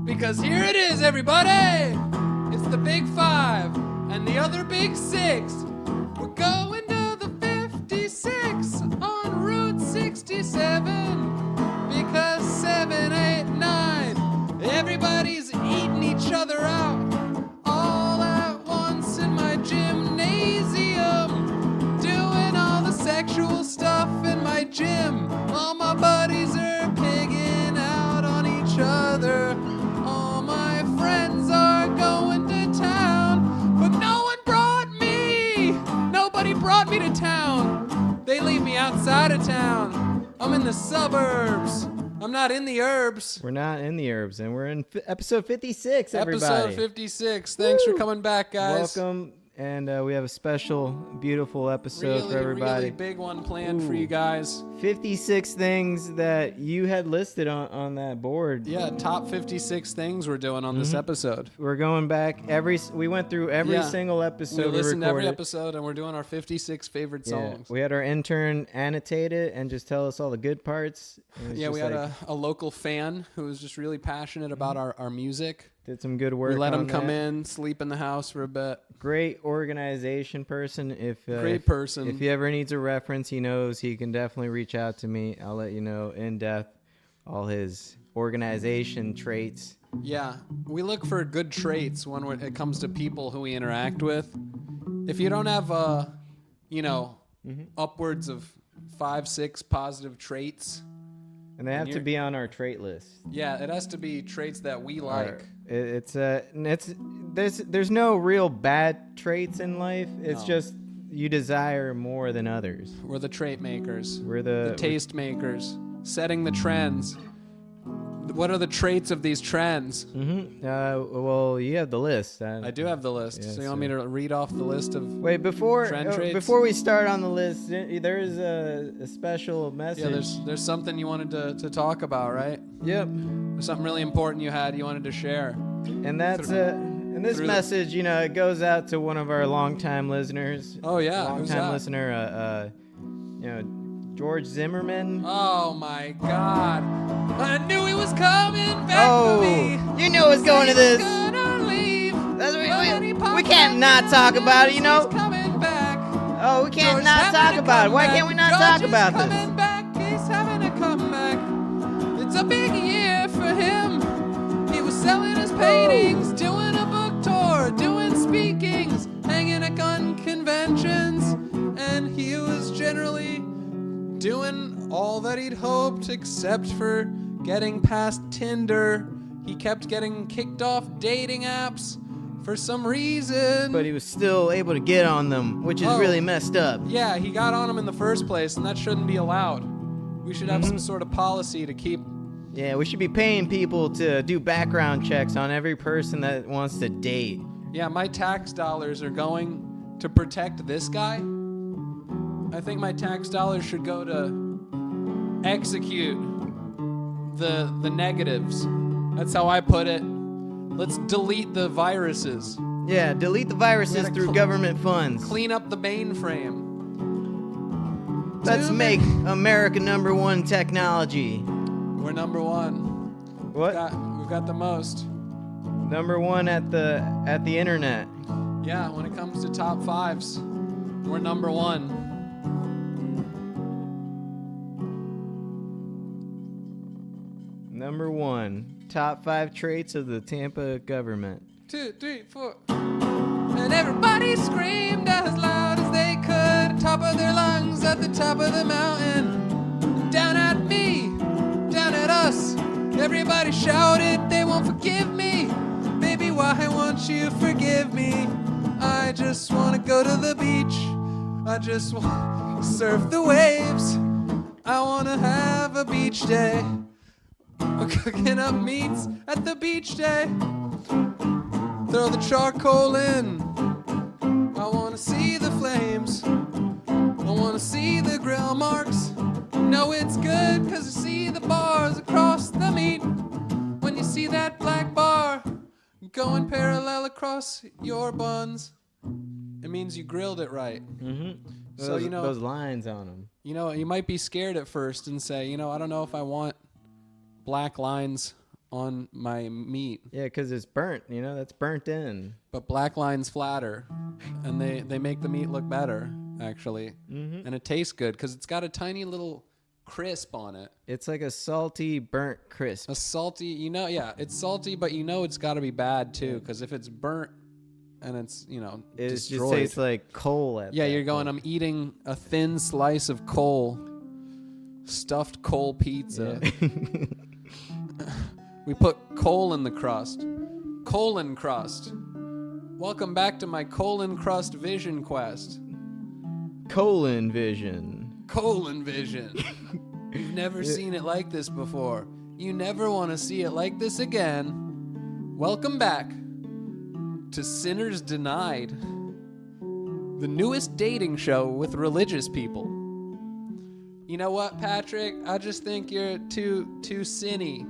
Because here it is, everybody. It's the Big Five and the other Big Six. We're going to the 56 on Route 67. Because 7, 8, 9, everybody's eating each other out. All at once in my gymnasium. Doing all the sexual stuff in my gym. All my buddies are pigging out on each other. All my friends are going to town. But no one brought me. Nobody brought me to town. They leave me outside of town. I'm in the suburbs. I'm not in the herbs. We're not in the herbs, and we're in episode 56, everybody. Episode 56. Thanks for coming back, guys. Welcome, and we have a special, beautiful episode for everybody. Really big one planned for you guys. 56 things that you had listed on that board. Yeah, top 56 things we're doing on this episode. We're going back we went through every single episode we listened to every recorded. episode, and we're doing our 56 favorite songs. We had our intern annotate it and just tell us all the good parts. Yeah, we had a local fan who was just really passionate about our music. Did some good work. We let him come that. in, sleep in the house for a bit. Great organization person. Great person. If he ever needs a reference, he knows he can definitely reach out to me. I'll let you know in depth all his organization traits. Yeah, we look for good traits when it comes to people who we interact with. If you don't have, upwards of 5, 6 positive traits. And they have to be on our trait list. Yeah, it has to be traits that we like. There's no real bad traits in life. It's just you desire more than others. We're the trait makers. We're the taste makers. Setting the trends. What are the traits of these trends? Well, you have the list. I do have the list. Yeah, so you want me to read off the list of trend traits? Before we start on the list, there is a special message. Yeah, there's something you wanted to talk about, right? Yep. There's something really important you wanted to share. And that's and this message, it goes out to one of our longtime listeners. Oh yeah, longtime listener, George Zimmerman. Oh my God! I knew he was coming back for me. You knew it was going to this. Gonna leave. We can't not talk about it, He's coming back. Oh, we can't not talk about it. Why can't we not talk about this? Coming back. He's having a comeback. It's a big year for him. He was selling his paintings, doing a book tour, doing speakings, hanging at gun conventions, and he was generally doing all that he'd hoped except for getting past Tinder. He kept getting kicked off dating apps for some reason. But he was still able to get on them, which is really messed up. Yeah, he got on them in the first place, and that shouldn't be allowed. We should have some sort of policy to keep... Yeah, we should be paying people to do background checks on every person that wants to date. Yeah, my tax dollars are going to protect this guy. I think my tax dollars should go to execute the negatives. That's how I put it. Let's delete the viruses. Yeah, delete the viruses through government funds. Clean up the mainframe. Let's make America #1 technology. We're number one. What? We've got the most. #1 at the internet. Yeah, when it comes to top fives, we're number one. #1, top 5 traits of the Tampa government. 2, 3, 4. And everybody screamed as loud as they could, top of their lungs at the top of the mountain. Down at me, down at us. Everybody shouted, they won't forgive me. Baby, why won't you forgive me? I just want to go to the beach. I just want to surf the waves. I want to have a beach day. We're cooking up meats at the beach day. Throw the charcoal in. I want to see the flames. I want to see the grill marks. Know it's good because you see the bars across the meat. When you see that black bar going parallel across your buns, it means you grilled it right. So, those lines on them. You might be scared at first and say, I don't know if I want black lines on my meat. Yeah, because it's burnt. That's burnt in. But black line's flatter, and they make the meat look better, actually. Mm-hmm. And it tastes good because it's got a tiny little crisp on it. It's like a salty, burnt crisp. A salty, it's salty, but it's got to be bad too, because if it's burnt and it's, It destroyed. just tastes like coal Yeah, you're going, I'm eating a thin slice of coal, stuffed coal pizza. Yeah. We put coal in the crust. Colon crust. Welcome back to my colon crust vision quest. Colon vision. Colon vision. You've never seen it like this before. You never want to see it like this again. Welcome back to Sinners Denied, the newest dating show with religious people. You know what, Patrick? I just think you're too sinny.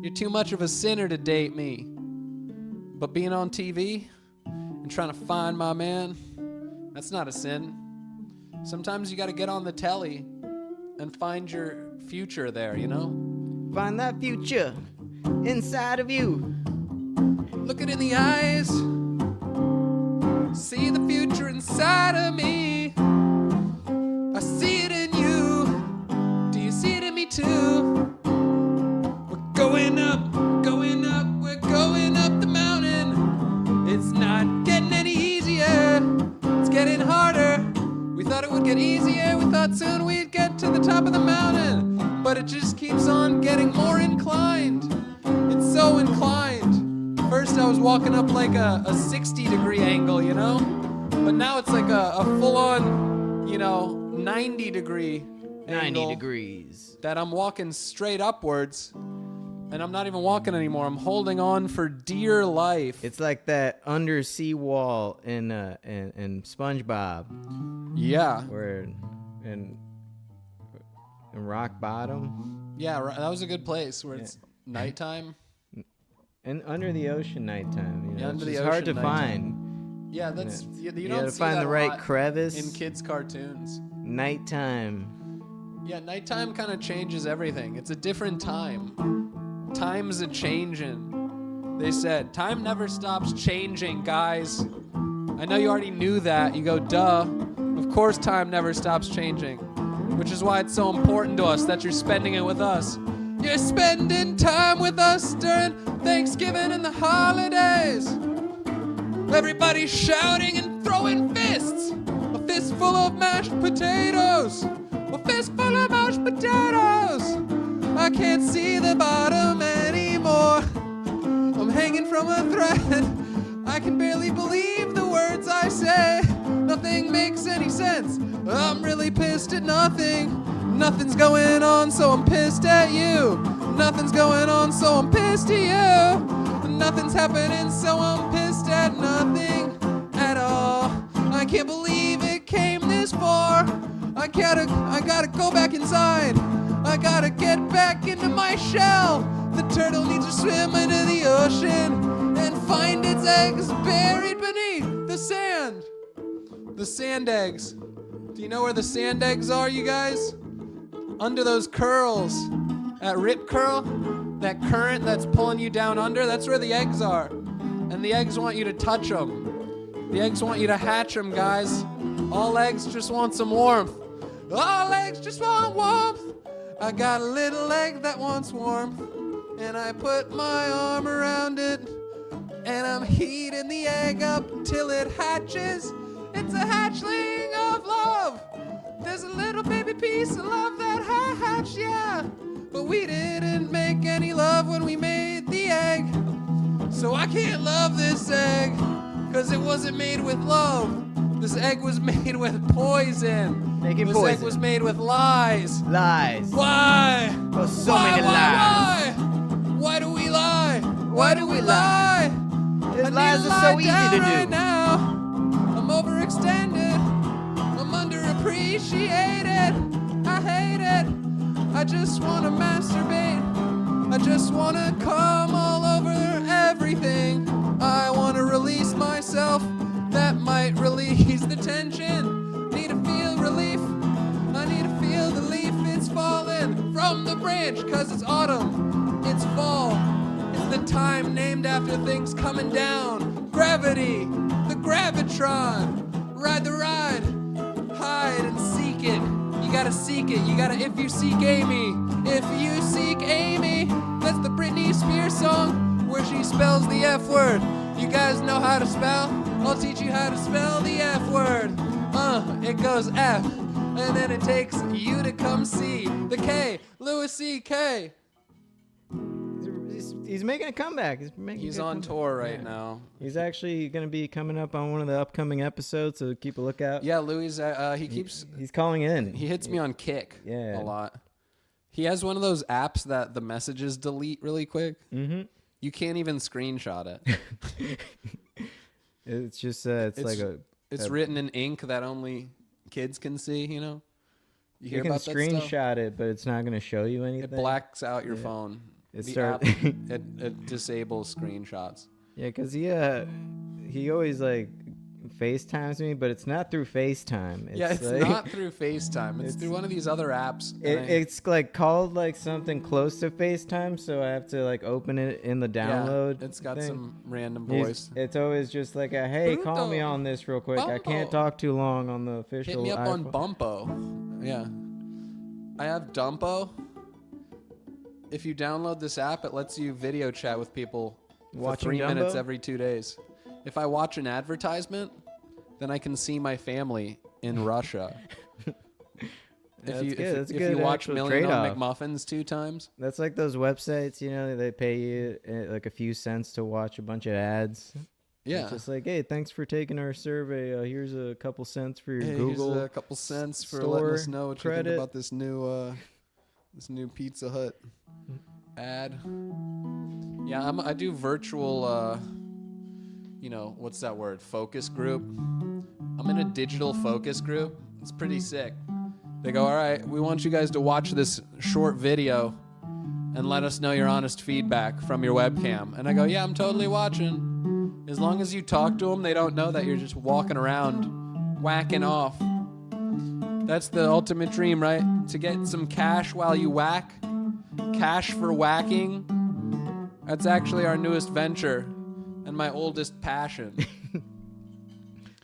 You're too much of a sinner to date me. But being on TV and trying to find my man, that's not a sin. Sometimes you got to get on the telly and find your future there, Find that future inside of you. Look it in the eyes. See the future inside of me. I see it in you. Do you see it in me too? We're going up, we're going up the mountain. It's not getting any easier, it's getting harder. We thought it would get easier, we thought soon we'd get to the top of the mountain. But it just keeps on getting more inclined. It's so inclined. First I was walking up like a 60-degree angle, But now it's like a full-on, 90-degree angle. 90 degrees. That I'm walking straight upwards. And I'm not even walking anymore. I'm holding on for dear life. It's like that undersea wall in SpongeBob. Yeah. Where in Rock Bottom. Yeah, that was a good place where it's nighttime. And under the ocean nighttime. Yeah, under it's the hard to ocean find. Yeah, that's you You don't gotta see find that the a right lot crevice. in kids' cartoons. Nighttime. Yeah, nighttime kind of changes everything. It's a different time. Time's a changing. They said, time never stops changing, guys. I know you already knew that. You go, duh. Of course time never stops changing. Which is why it's so important to us that you're spending it with us. You're spending time with us during Thanksgiving and the holidays. Everybody's shouting and throwing fists. A fistful of mashed potatoes. A fistful of mashed potatoes. I can't see the bottom anymore. I'm hanging from a thread. I can barely believe the words I say. Nothing makes any sense. I'm really pissed at nothing. Nothing's going on, so I'm pissed at you. Nothing's going on, so I'm pissed at you. Nothing's happening, so I'm pissed at nothing at all. I can't believe it came this far. I gotta go back inside. I gotta get back into my shell. The turtle needs to swim into the ocean and find its eggs buried beneath the sand. The sand eggs. Do you know where the sand eggs are, you guys? Under those curls. That rip curl, that current that's pulling you down under, that's where the eggs are. And the eggs want you to touch them. The eggs want you to hatch them, guys. All eggs just want some warmth. All eggs just want warmth. I got a little egg that wants warmth, and I put my arm around it, and I'm heating the egg up till it hatches. It's a hatchling of love. There's a little baby piece of love that hatched, yeah. But we didn't make any love when we made the egg. So I can't love this egg, cause it wasn't made with love. This egg was made with poison. This egg was made with lies. Lies. Why? Oh, so many lies. Why do we lie? Why do we lie? These lies are so easy to do. Right now. I'm overextended. I'm underappreciated. I hate it. I just want to masturbate. I just want to come all over everything. I want to release myself. That might release the tension. Need to feel relief. I need to feel the leaf. It's falling from the branch, cause it's autumn. It's fall. time named after things coming down. Gravity, the gravitron. Ride the ride, hide and seek it. You gotta seek it. You gotta, if you seek Amy. If you seek Amy. That's the Britney Spears song where she spells the F word. You guys know how to spell? I'll teach you how to spell the F word. It goes F, and then it takes you to come see the K. Louis C.K. He's making a comeback. He's on tour right now. He's actually going to be coming up on one of the upcoming episodes, so keep a lookout. Yeah, Louis, he's calling in. He hits me on Kick a lot. He has one of those apps that the messages delete really quick. Mm-hmm. You can't even screenshot it. It's just it's written in ink that only kids can see. You know, you can screenshot it, but it's not going to show you anything. It blacks out your phone. It disables screenshots. Yeah, because he always like FaceTimes me, but it's not through FaceTime. It's not through FaceTime. It's through one of these other apps. It's like called like something close to FaceTime, so I have to like open it in the download. Yeah, it's got thing. some random voice. It's always just like hey, call me on this real quick. Bumpo. I can't talk too long on the official. Hit me up iPhone. on Bumpo. Yeah, I have Dumpo. If you download this app, it lets you video chat with people for 3 minutes every 2 days. If I watch an advertisement, then I can see my family in Russia. If you watch Million on McMuffins 2 times. That's like those websites, they pay you like a few cents to watch a bunch of ads. Yeah. It's just like, hey, thanks for taking our survey. Here's a couple cents for your Google. Here's a couple cents for letting us know what you think about this new Pizza Hut ad. Yeah, I do virtual, what's that word? Focus group. I'm in a digital focus group. It's pretty sick. They go, all right, we want you guys to watch this short video and let us know your honest feedback from your webcam. And I go, yeah, I'm totally watching. As long as you talk to them, they don't know that you're just walking around whacking off. That's the ultimate dream, right? To get some cash while you whack. Cash for whacking. That's actually our newest venture and my oldest passion.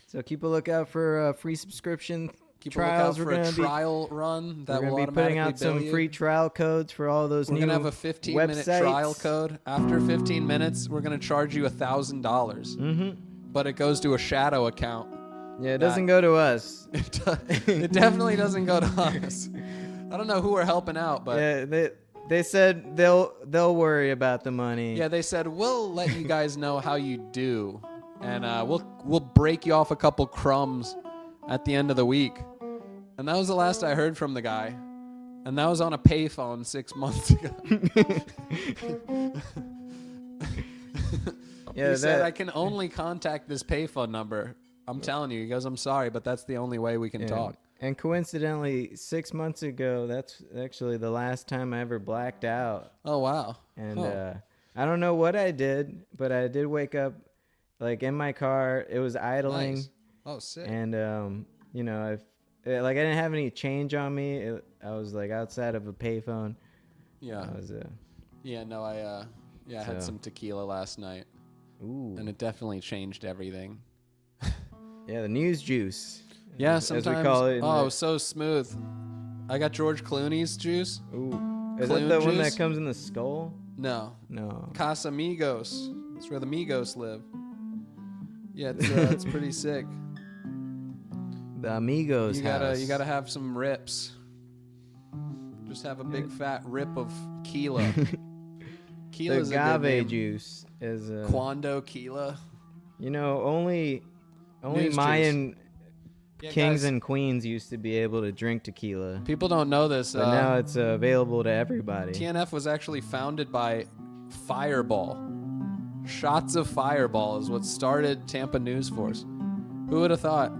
So keep a lookout for free subscription Keep trials. a lookout for a trial run that will automatically We're going to be putting out some free trial codes for all those new websites. We're going to have a 15-minute trial code. After 15 minutes, we're going to charge you $1,000. Mm-hmm. But it goes to a shadow account. Yeah, it doesn't go to us. It definitely doesn't go to us. I don't know who we're helping out, but yeah, they said they'll worry about the money. Yeah, they said we'll let you guys know how you do, and we'll break you off a couple crumbs at the end of the week. And that was the last I heard from the guy, and that was on a payphone 6 months ago. He said I can only contact this payphone number. I'm telling you, he goes, I'm sorry, but that's the only way we can talk. And coincidentally, 6 months ago, that's actually the last time I ever blacked out. Oh, wow. And I don't know what I did, but I did wake up, like, in my car. It was idling. Nice. Oh, sick. And, I didn't have any change on me. I was, like, outside of a payphone. Yeah. I had some tequila last night. Ooh. And it definitely changed everything. Yeah, the news juice. Yeah, sometimes. As we call it. It was so smooth. I got George Clooney's juice. Ooh. Is that the one that comes in the skull? No. Casamigos. That's where the Migos live. Yeah, it's pretty sick. The Amigos house. You gotta have some rips. Just have a big fat rip of Kila. Kila's the agave juice is Quando Kila. Only Mayan kings and queens used to be able to drink tequila. People don't know this. But now it's available to everybody. TNF was actually founded by Fireball. Shots of Fireball is what started Tampa News Force. Who would have thought?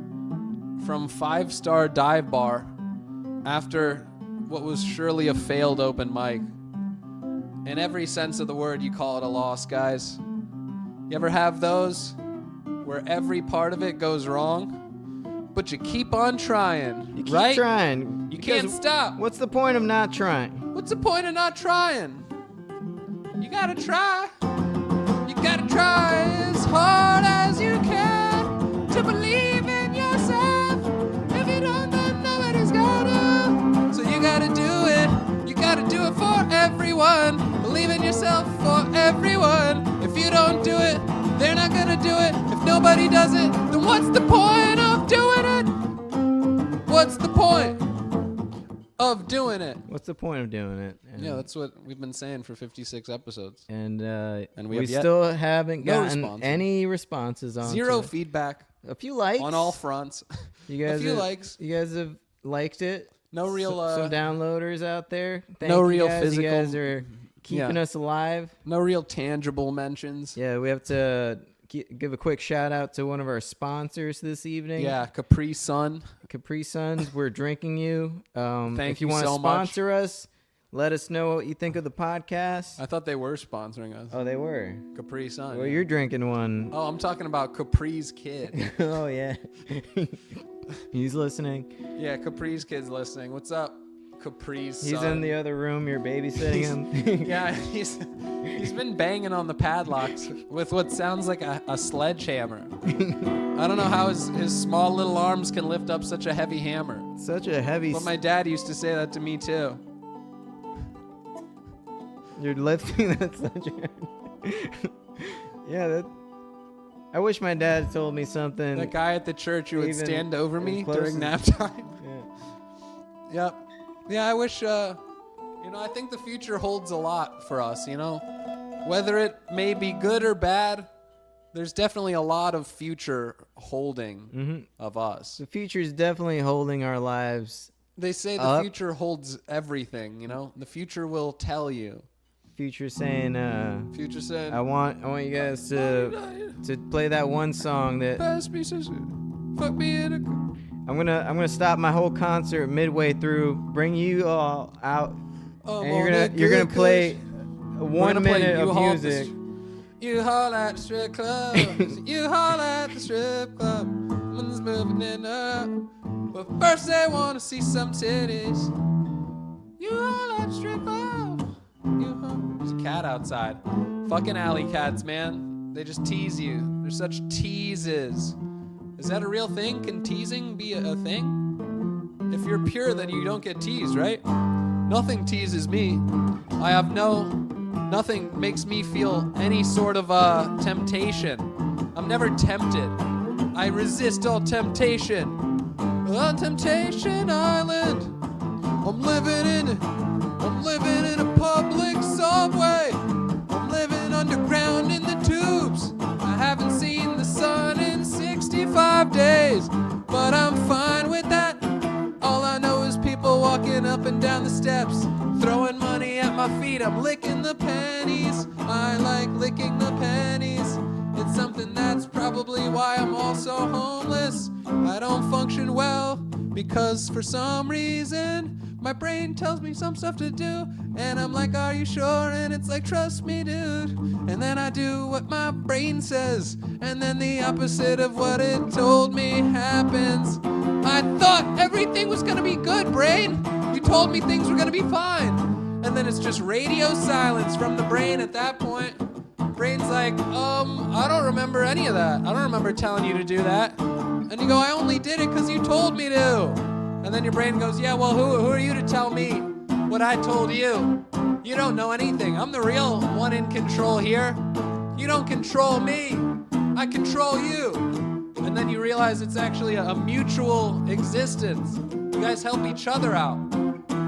From 5-star dive bar after what was surely a failed open mic. In every sense of the word, you call it a loss, guys. You ever have those where every part of it goes wrong, but you keep on trying, you keep trying. You can't stop. What's the point of not trying? What's the point of not trying? You gotta try. everyone. Believe in yourself for everyone. If you don't do it, they're not gonna do it. If nobody does it, then what's the point of doing it? What's the point of doing it? What's the point of doing it? And Yeah, that's what we've been saying for 56 episodes. And we still haven't gotten responses. any responses on Zero it. feedback A few likes on all fronts. You guys a few have, likes. You guys have liked it. No real some downloaders out there. Thank no you real guys. physical. You guys are keeping us alive. No real tangible mentions. Yeah, we have to give a quick shout out to one of our sponsors this evening. Yeah, Capri Sun. Capri Suns, we're drinking you. Thank you you want to so sponsor us, let us know what you think of the podcast. I thought they were sponsoring us. Oh, they were. Capri Sun. Well, you're drinking one. Oh, I'm talking about Capri's kid. Oh, yeah. He's listening. Yeah, Capri's kid's listening. What's up, Capri's He's son? in the other room. You're babysitting him. Yeah, he's been banging on the padlocks with what sounds like a sledgehammer. I don't know how his small little arms can lift up such a heavy hammer. Such a heavy... But my dad used to say that to me, too. You're lifting that sledgehammer. Yeah, that... I wish my dad told me something. That guy at the church who would stand over me during nap time. Yeah. Yep. Yeah, I wish, I think the future holds a lot for us, Whether it may be good or bad, there's definitely a lot of future holding of us. The future is definitely holding our lives. They say the future holds everything, The future will tell you. Future saying, I want you guys to play that one song that fuck me in a... I'm gonna stop my whole concert midway through, bring you all out, and you're gonna play 1 minute of music. You haul at the strip club. You haul at the strip club. Women's moving in up. But first they want to see some titties. You haul at the strip club. There's a cat outside. Fucking alley cats, man. They just tease you. They're such teases. Is that a real thing? Can teasing be a thing? If you're pure, then you don't get teased, right? Nothing teases me. Nothing makes me feel any sort of temptation. I'm never tempted. I resist all temptation. On Temptation Island, I'm living in a public subway. I'm living underground in the tubes. I haven't seen the sun in 65 days, but I'm fine with that. All I know is people walking up and down the steps, throwing money at my feet. I'm licking the pennies. I like licking the pennies. It's something that's probably why I'm also homeless. I don't function well because for some reason my brain tells me some stuff to do, and I'm like, are you sure? And it's like, trust me, dude. And then I do what my brain says, and then the opposite of what it told me happens. I thought everything was gonna be good, brain. You told me things were gonna be fine. And then it's just radio silence from the brain at that point. Brain's like, I don't remember any of that. I don't remember telling you to do that. And you go, I only did it because you told me to. And then your brain goes, yeah, well, who are you to tell me what I told you? You don't know anything. I'm the real one in control here. You don't control me. I control you. And then you realize it's actually a mutual existence. You guys help each other out.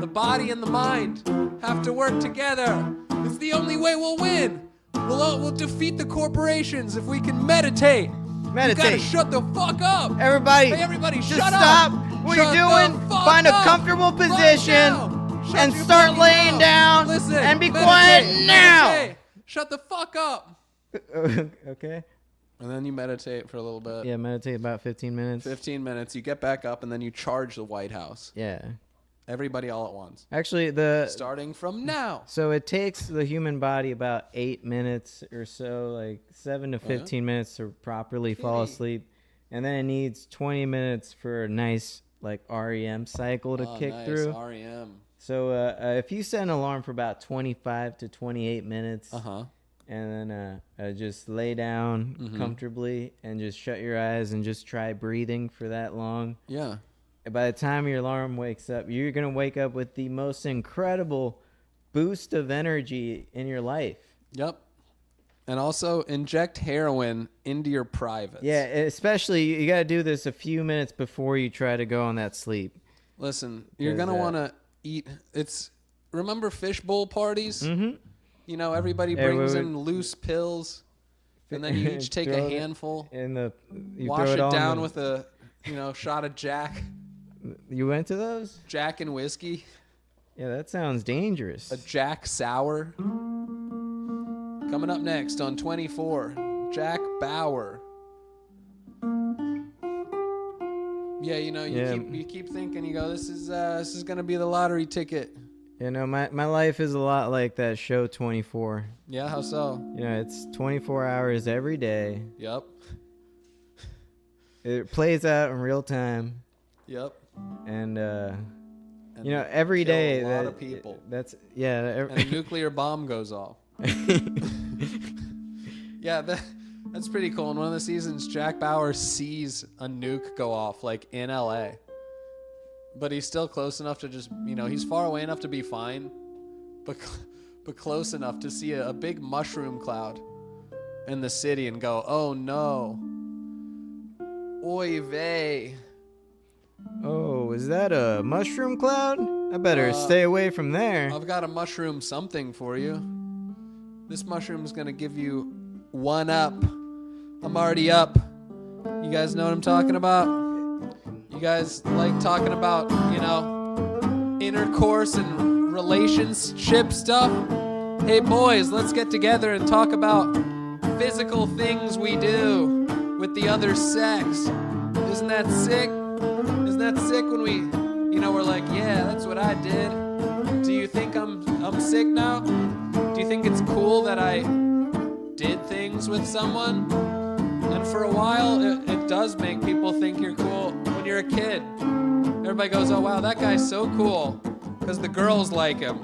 The body and the mind have to work together. It's the only way we'll win. We'll defeat the corporations if we can meditate. Meditate. You gotta shut the fuck up. Everybody, hey, everybody, just shut stop up. what Shut you're doing. Find a comfortable position and start laying down. Listen, and be meditate, quiet now. Meditate. Shut the fuck up. Okay. And then you meditate for a little bit. Yeah, meditate about 15 minutes. 15 minutes. You get back up and then you charge the White House. Yeah. Everybody all at once. Actually, starting from now. So it takes the human body about 8 minutes or so, like 7 to 15 minutes to properly fall asleep. And then it needs 20 minutes for a nice like REM cycle to kick through. REM. So if you set an alarm for about 25 to 28 minutes, and then just lay down comfortably and just shut your eyes and just try breathing for that long. Yeah. By the time your alarm wakes up, you're going to wake up with the most incredible boost of energy in your life. Yep. And also inject heroin into your privates. Yeah, especially you got to do this a few minutes before you try to go on that sleep. Listen, you're going to want to eat. Remember fishbowl parties? Mm-hmm. You know, everybody brings in loose pills, and then you each take a handful, wash it down with a, shot of Jack. You went to those? Jack and whiskey. Yeah, that sounds dangerous. A Jack Sour. Coming up next on 24, Jack Bauer. Yeah, you keep thinking, you go, this is gonna be the lottery ticket. My life is a lot like that show 24. Yeah, how so? It's 24 hours every day. Yep. It plays out in real time. Yep. And every day a lot of people. And a nuclear bomb goes off. Yeah, that's pretty cool. In one of the seasons, Jack Bauer sees a nuke go off, like in LA. But he's still close enough to just, he's far away enough to be fine, but close enough to see a big mushroom cloud in the city and go, oh no. Oy vey. Oh, is that a mushroom cloud? I better stay away from there. I've got a mushroom something for you. This mushroom's going to give you one up. I'm already up. You guys know what I'm talking about? You guys like talking about, intercourse and relationship stuff? Hey boys, let's get together and talk about physical things we do with the other sex. Isn't that sick? Isn't that sick when we, we're like, yeah, that's what I did. Do you think I'm sick now? Do you think it's cool that I did things with someone? And for a while, it does make people think you're cool when you're a kid. Everybody goes, oh, wow, that guy's so cool because the girls like him.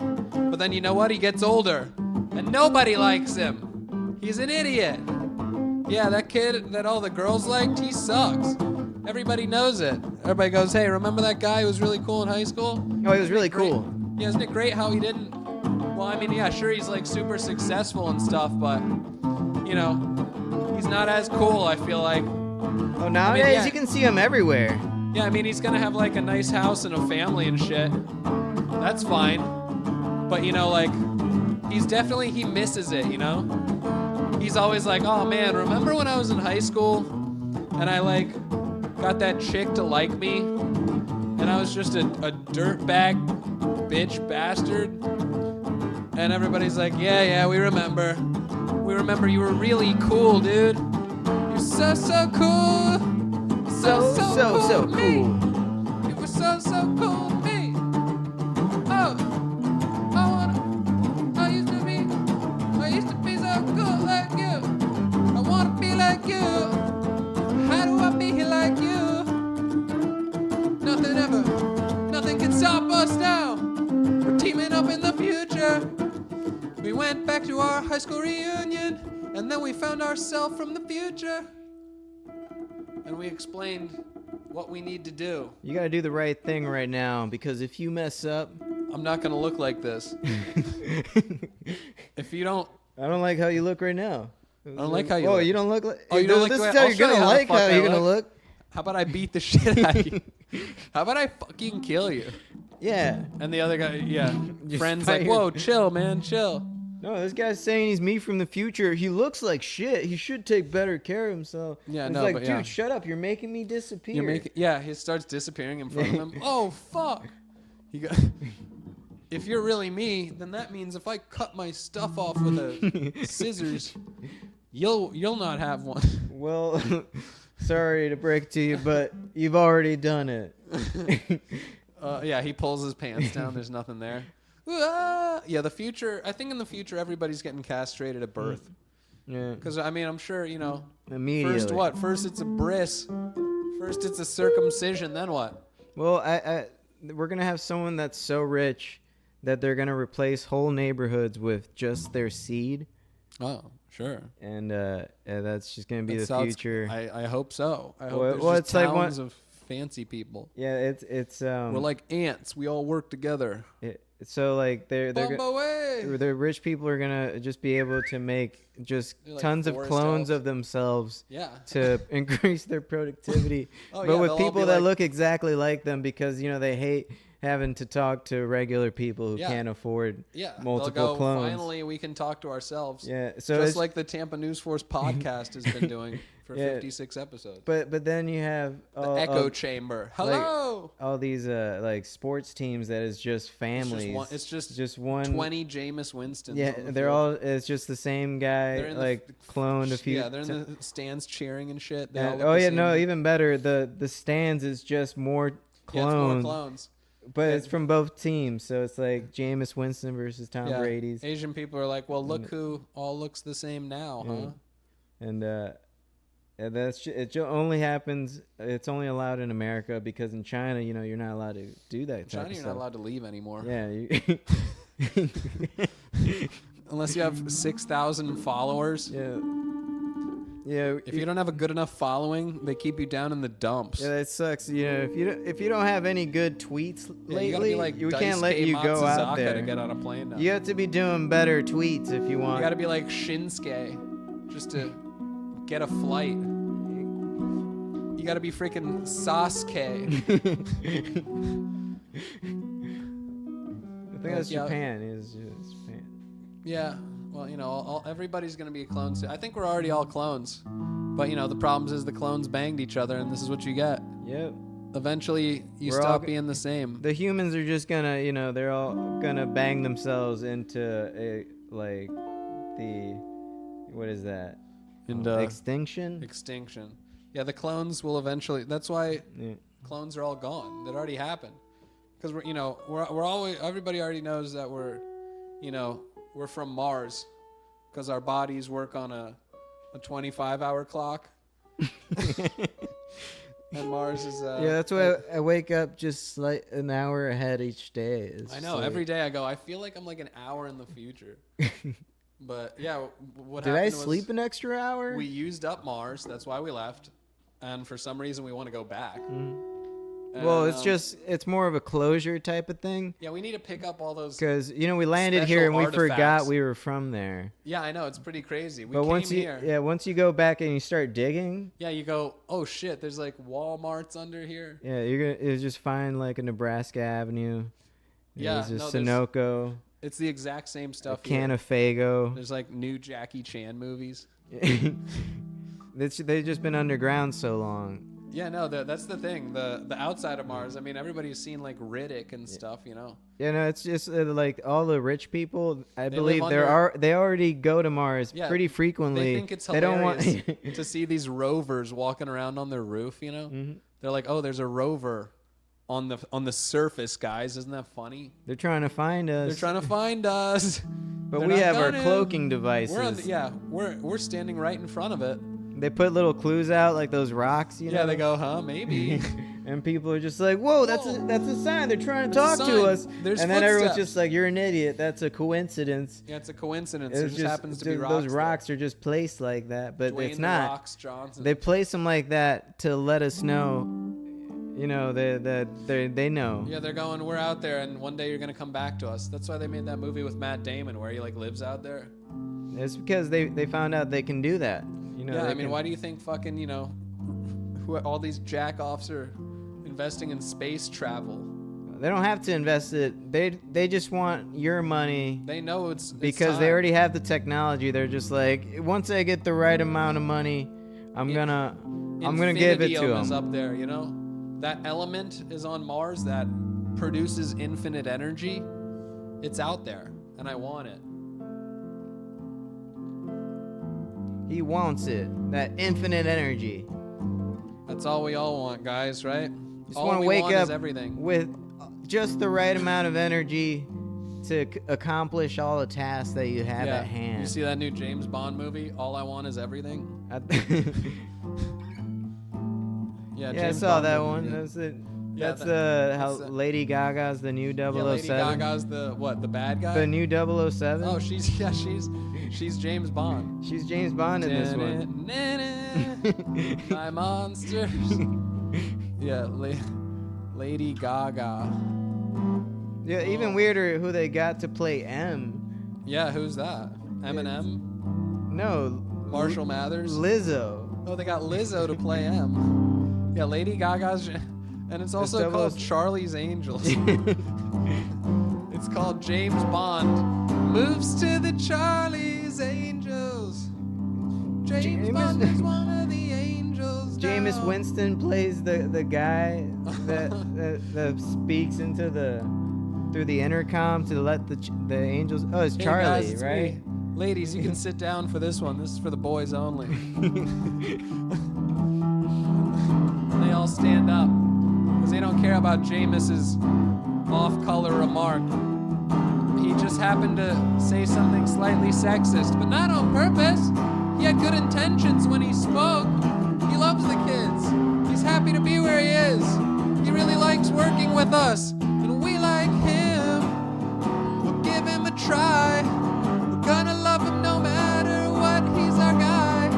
But then you know what? He gets older and nobody likes him. He's an idiot. Yeah, that kid that all the girls liked, he sucks. Everybody knows it. Everybody goes, hey, remember that guy who was really cool in high school? Oh, he was really cool. Yeah, isn't it great how he didn't... Well, I mean, yeah, sure, he's like super successful and stuff, but, he's not as cool, I feel like. Oh, nowadays you can see him everywhere. Yeah, I mean, he's going to have like a nice house and a family and shit. That's fine. But, he misses it, He's always like, oh man, remember when I was in high school and I got that chick to like me and I was just a dirtbag bitch bastard? And everybody's like, yeah, we remember. We remember you were really cool, dude. You're so cool. So cool. You were so cool to me. Oh, I used to be so cool like you. I wanna be like you. How do I be like you? Nothing can stop us now. We're teaming up in the future. We went back to our high school reunion, and then we found ourselves from the future. And we explained what we need to do. You gotta do the right thing right now, because if you mess up... I'm not gonna look like this. If you don't... I don't like how you look right now. I don't like how you look. Oh, you don't look like... Oh, you don't look this like... is how you're gonna like how you're gonna look. How about I beat the shit out of you? How about I fucking kill you? Yeah. And the other guy, yeah. Just Friend's like, whoa, chill, man, chill. No, this guy's saying he's me from the future. He looks like shit. He should take better care of himself. Yeah, it's no, like, but dude, shut up. You're making me disappear. He starts disappearing in front of him. Oh, fuck. If you're really me, then that means if I cut my stuff off with a scissors, you'll not have one. Well, sorry to break it to you, but you've already done it. Yeah, he pulls his pants down. There's nothing there. Yeah, the future. I think in the future, everybody's getting castrated at birth. Yeah. Because, I mean, I'm sure, Immediately. First what? First it's a bris. First it's a circumcision. Then what? Well, we're going to have someone that's so rich that they're going to replace whole neighborhoods with just their seed. Oh, sure. And that's just going to be the future. I hope so. I hope well, there's it's like towns of fancy people. Yeah, it's we're like ants. We all work together. So like Away. the rich people are gonna just be able to make just Like tons of forest clones elves. of themselves Yeah. to increase their productivity. Oh, but yeah, with they'll all people be that like- look exactly like them because they hate having to talk to regular people who Yeah. can't afford Yeah. multiple They'll go, clones. finally, we can talk to ourselves. Yeah, so Just it's, like the Tampa News Force podcast has been doing for Yeah. 56 episodes. but then you have The echo chamber. Hello. all these like sports teams that is just families. It's just one 20 Jameis Winstons. Yeah, on the they're field. all. It's just the same guy, They're in like cloned a few. Yeah, they're in the stands cheering and shit. They Yeah, all look oh the yeah, same. no, even better. The stands is just more Yeah, it's more clones, clones. but Yeah. it's from both teams. So it's like Jameis Winston versus Tom Yeah. Brady's, Asian people are like, well, look who all looks the same now, huh? and it only happens. It's only allowed in America because in China, you're not allowed to do that. type China, of you're stuff. not allowed to leave anymore. Yeah. Unless you have 6,000 followers. Yeah. Yeah. If you don't have a good enough following, they keep you down in the dumps. Yeah, that sucks. If you don't have any good tweets Yeah, lately, you gotta be like we can't let Daisuke you go out Matsuzaka there. to get on a plane now. You have to be doing better tweets if you want. You gotta be like Shinsuke just to get a flight. You gotta be freaking Sasuke. I think that's Yeah. Japan. Is Japan. Yeah, well, everybody's gonna be a clone soon. I think we're already all clones, but the problem is the clones banged each other, and this is what you get. Yep. Eventually, you We're all stop g- being the same. The humans are just gonna, they're all gonna bang themselves into what is that? Extinction. Extinction. Yeah, the clones will eventually. That's why Yeah. clones are all gone. That already happened. Because we're always, everybody already knows that we're from Mars, because our bodies work on a 25-hour clock. And Mars is Yeah, that's why I wake up just like an hour ahead each day. It's I just know. like- Every day I go, I feel like I'm like an hour in the future. But yeah, what Did I happened was sleep an extra hour? we used up Mars. That's why we left. And for some reason, we want to go back. Well, And, it's more of a closure type of thing. yeah, we need to pick up all those. Because we landed Special here and we forgot artifacts. we were from there. Yeah, I know, it's pretty crazy. We But came once here. once you go back and you start digging, Yeah, you go, oh shit, there's like Walmarts under here. yeah, you'll just find like a Nebraska Avenue. Yeah, There's no, a there's Sunoco, It's the exact same a stuff. can here. of Fago. There's like new Jackie Chan movies. They've just been underground so long. Yeah, no, that's the thing. The outside of Mars. I mean, everybody's seen like Riddick and stuff, Yeah, no, it's just like all the rich people. I They believe live they already go to Mars Yeah, pretty frequently. They think it's They don't want. hilarious to see these rovers walking around on their roof. They're like, oh, there's a rover on the surface, guys. Isn't that funny? They're trying to find us. They're trying to find us. But They're we not have our gonna. cloaking devices. We're standing right in front of it. They put little clues out like those rocks, Yeah, they go, huh? Maybe. And people are just like, "Whoa, that's a sign. They're trying to That's a talk to sign. us." There's and then everyone's footsteps. just like, "You're an idiot. That's a coincidence." Yeah, it's a coincidence. It's It just happens to be rocks. those rocks are just placed like that, but Dwayne it's the not. Rocks Johnson. They place them like that to let us know, they know. Yeah, they're going, we're out there, and one day you're going to come back to us. That's why they made that movie with Matt Damon where he, like, lives out there. It's because they found out they can do that. Yeah, I mean, why do you think fucking, all these jack-offs are investing in space travel? They don't have to invest it. They just want your money. They know it's Because time. they already have the technology. They're just like, once I get the right amount of money, I'm gonna give it to Infinidium is them. up there, That element is on Mars that produces infinite energy. It's out there, and I want it. He wants it. That infinite energy. That's all we all want, guys, right? Just all want to we wake want up is everything. with just the right amount of energy to accomplish all the tasks that you have at hand. You see that new James Bond movie, All I Want Is Everything? Yeah, I James saw Bond that movie, one. yeah. That's it. Yeah, That's how that's Lady Gaga's the new 007. Yeah, Lady Gaga's the bad guy? The new 007. Oh, she's James Bond. She's James Bond in this one. My monsters. Yeah, Lady Gaga. Yeah, even weirder who they got to play M. Yeah, who's that? Eminem? No. Marshall Mathers? Lizzo. Oh, they got Lizzo to play M. Yeah, Lady Gaga's... And it's also called Charlie's Angels. It's called James Bond moves to the Charlie's Angels. James Bond is one of the angels. Jameis Winston plays the guy that speaks into through the intercom to let the angels. Oh, it's Charlie, guys, it's right? me. Ladies, you can sit down for this one. This is for the boys only. And they all stand up because they don't care about Jameis's off-color remark. He just happened to say something slightly sexist, but not on purpose. He had good intentions when he spoke. He loves the kids. He's happy to be where he is. He really likes working with us, and we like him. We'll give him a try. We're gonna love him no matter what. He's our guy.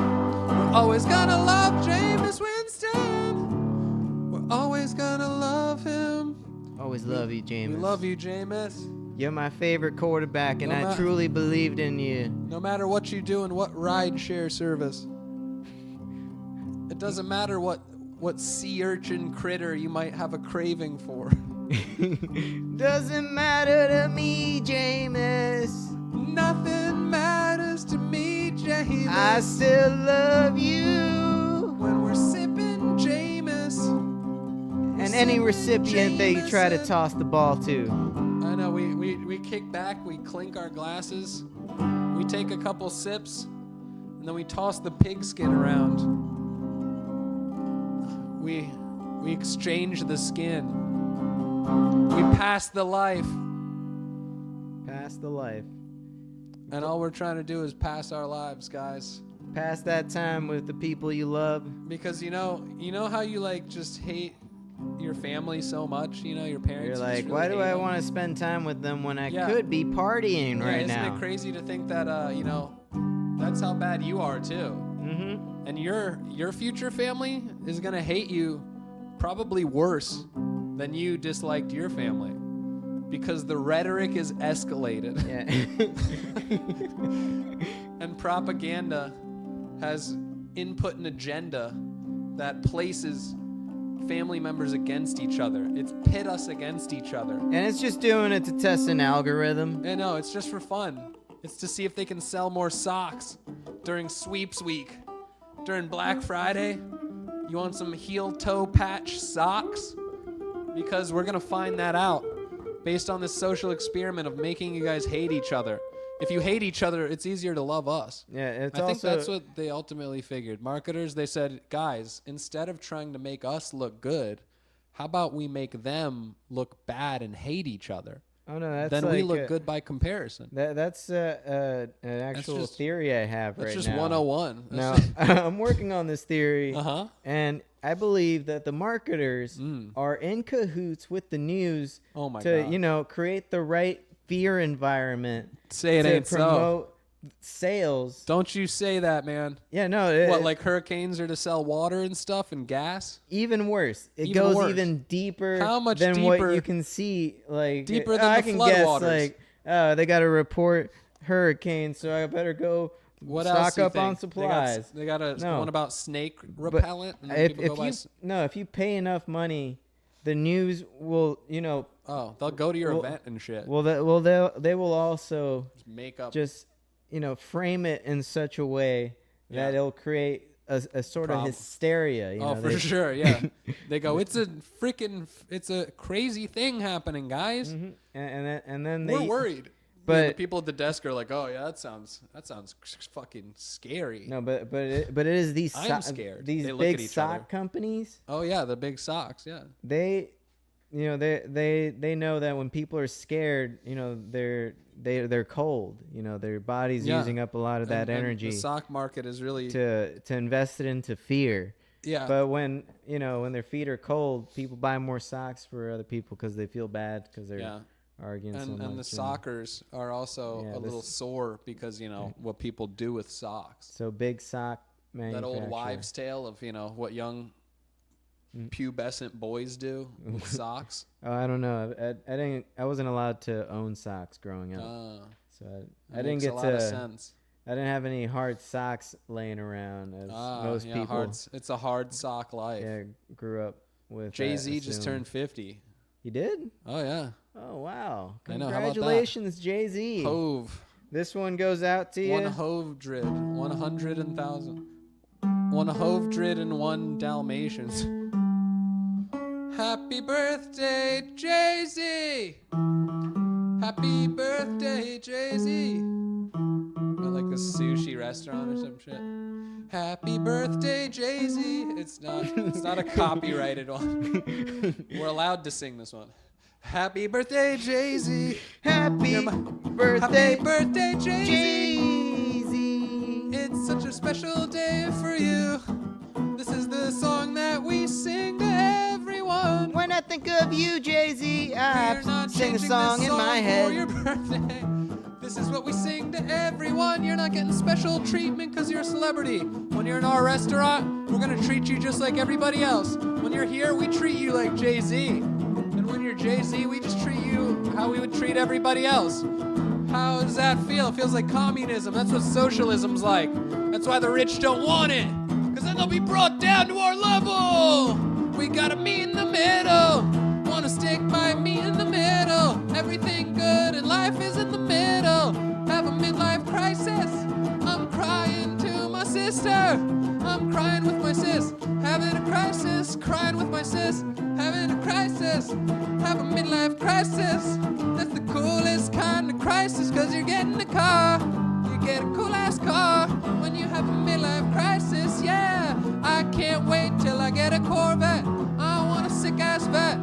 We're always gonna love Jameis Winston. We're always gonna love him. Always love you, Jameis. We love you, Jameis. You're my favorite quarterback, and I truly believed in you. No matter what you do and what ride-share service. It doesn't matter what sea urchin critter you might have a craving for. Doesn't matter to me, Jameis. Nothing matters to me, Jameis. I still love you. When we're sipping Jameis. And any recipient that you try to toss the ball to. I know, we kick back, we clink our glasses, we take a couple sips, and then we toss the pigskin around. We exchange the skin. We pass the life. Pass the life. And all we're trying to do is pass our lives, guys. Pass that time with the people you love. Because you know how you like just hate your family so much, your parents. You're like, really why do I want to spend time with them when I Yeah. could be partying right isn't now? Isn't it crazy to think that that's how bad you are too? Mm-hmm. And your future family is gonna hate you probably worse than you disliked your family, because the rhetoric is escalated. Yeah. And propaganda has input an agenda that places family members against each other. It's pit us against each other. And it's just doing it to test an algorithm. I know, it's just for fun. It's to see if they can sell more socks during sweeps week. During Black Friday, you want some heel-toe patch socks? Because we're gonna find that out based on this social experiment of making you guys hate each other. If you hate each other, it's easier to love us. Yeah, I think that's what they ultimately figured. Marketers, they said, guys, instead of trying to make us look good, how about we make them look bad and hate each other? Oh no, that's then like we look good by comparison. That's an actual theory I have right now. That's just 101. Now, I'm working on this theory, and I believe that the marketers are in cahoots with the news to create the right fear environment. Say it ain't so. To promote sales. Don't you say that, man. Yeah, no. What, like hurricanes are to sell water and stuff and gas? Even worse. It goes even deeper than deeper, what you can see. Like deeper than I the can flood guess, waters. like, they got to report hurricanes, so I better go stock up on supplies. They got one about snake repellent. And if you pay enough money, the news will, Oh, they'll go to your event and shit. They will also just make up. Frame it in such a way that it'll create a sort of hysteria. For sure, yeah. They go, it's a crazy thing happening, guys. Mm-hmm. And then we're worried. But the people at the desk are like, oh yeah, that sounds fucking scary. No, but it is these I'm scared. These big sock companies. Oh yeah, the big socks. Yeah. They know that when people are scared, they're cold. Their body's using up a lot of that energy. And the sock market is really to invest it into fear. Yeah. But when their feet are cold, people buy more socks for other people because they feel bad because they're arguing so much. And the sockers are also a little sore because what people do with socks. So big sock manufacturer. That old wives' tale of what young pubescent boys do with socks. Oh, I don't know. I wasn't allowed to own socks growing up, so I didn't Makes get a lot of to. sense. I didn't have any hard socks laying around as most people. It's a hard sock life. Yeah, grew up with. JayZ just turned 50. He did? Oh yeah. Oh wow! I know, how about that? Congratulations, JayZ. Hove. This one goes out to you. One hove drid. 100,000. One hove drid and one Dalmatians. Happy birthday, JayZ. Happy birthday, JayZ. Like a sushi restaurant or some shit. Happy birthday, JayZ. It's not a copyrighted one. We're allowed to sing this one. Happy birthday, JayZ. Happy birthday, JayZ. It's such a special day for you. This is the song that we sing to everyone. When I think of you, JayZ, I sing a song in my head. For your birthday. This is what we sing to everyone. You're not getting special treatment because you're a celebrity. When you're in our restaurant, we're going to treat you just like everybody else. When you're here, we treat you like JayZ. And when you're JayZ, we just treat you how we would treat everybody else. How does that feel? It feels like communism. That's what socialism's like. That's why the rich don't want it. Because then they'll be brought down to our level. We gotta meet in the middle. Wanna stick by me in the middle. Everything good in life is in the middle. Have a midlife crisis. I'm crying to my sister. I'm crying with my sis. Having a crisis. Crying with my sis. Having a crisis. Have a midlife crisis. That's the coolest kind of crisis. Cause you're getting a car. You get a cool ass car. When you have a midlife crisis. Yeah. I can't wait till I get a Corvette. I want a sick ass vet.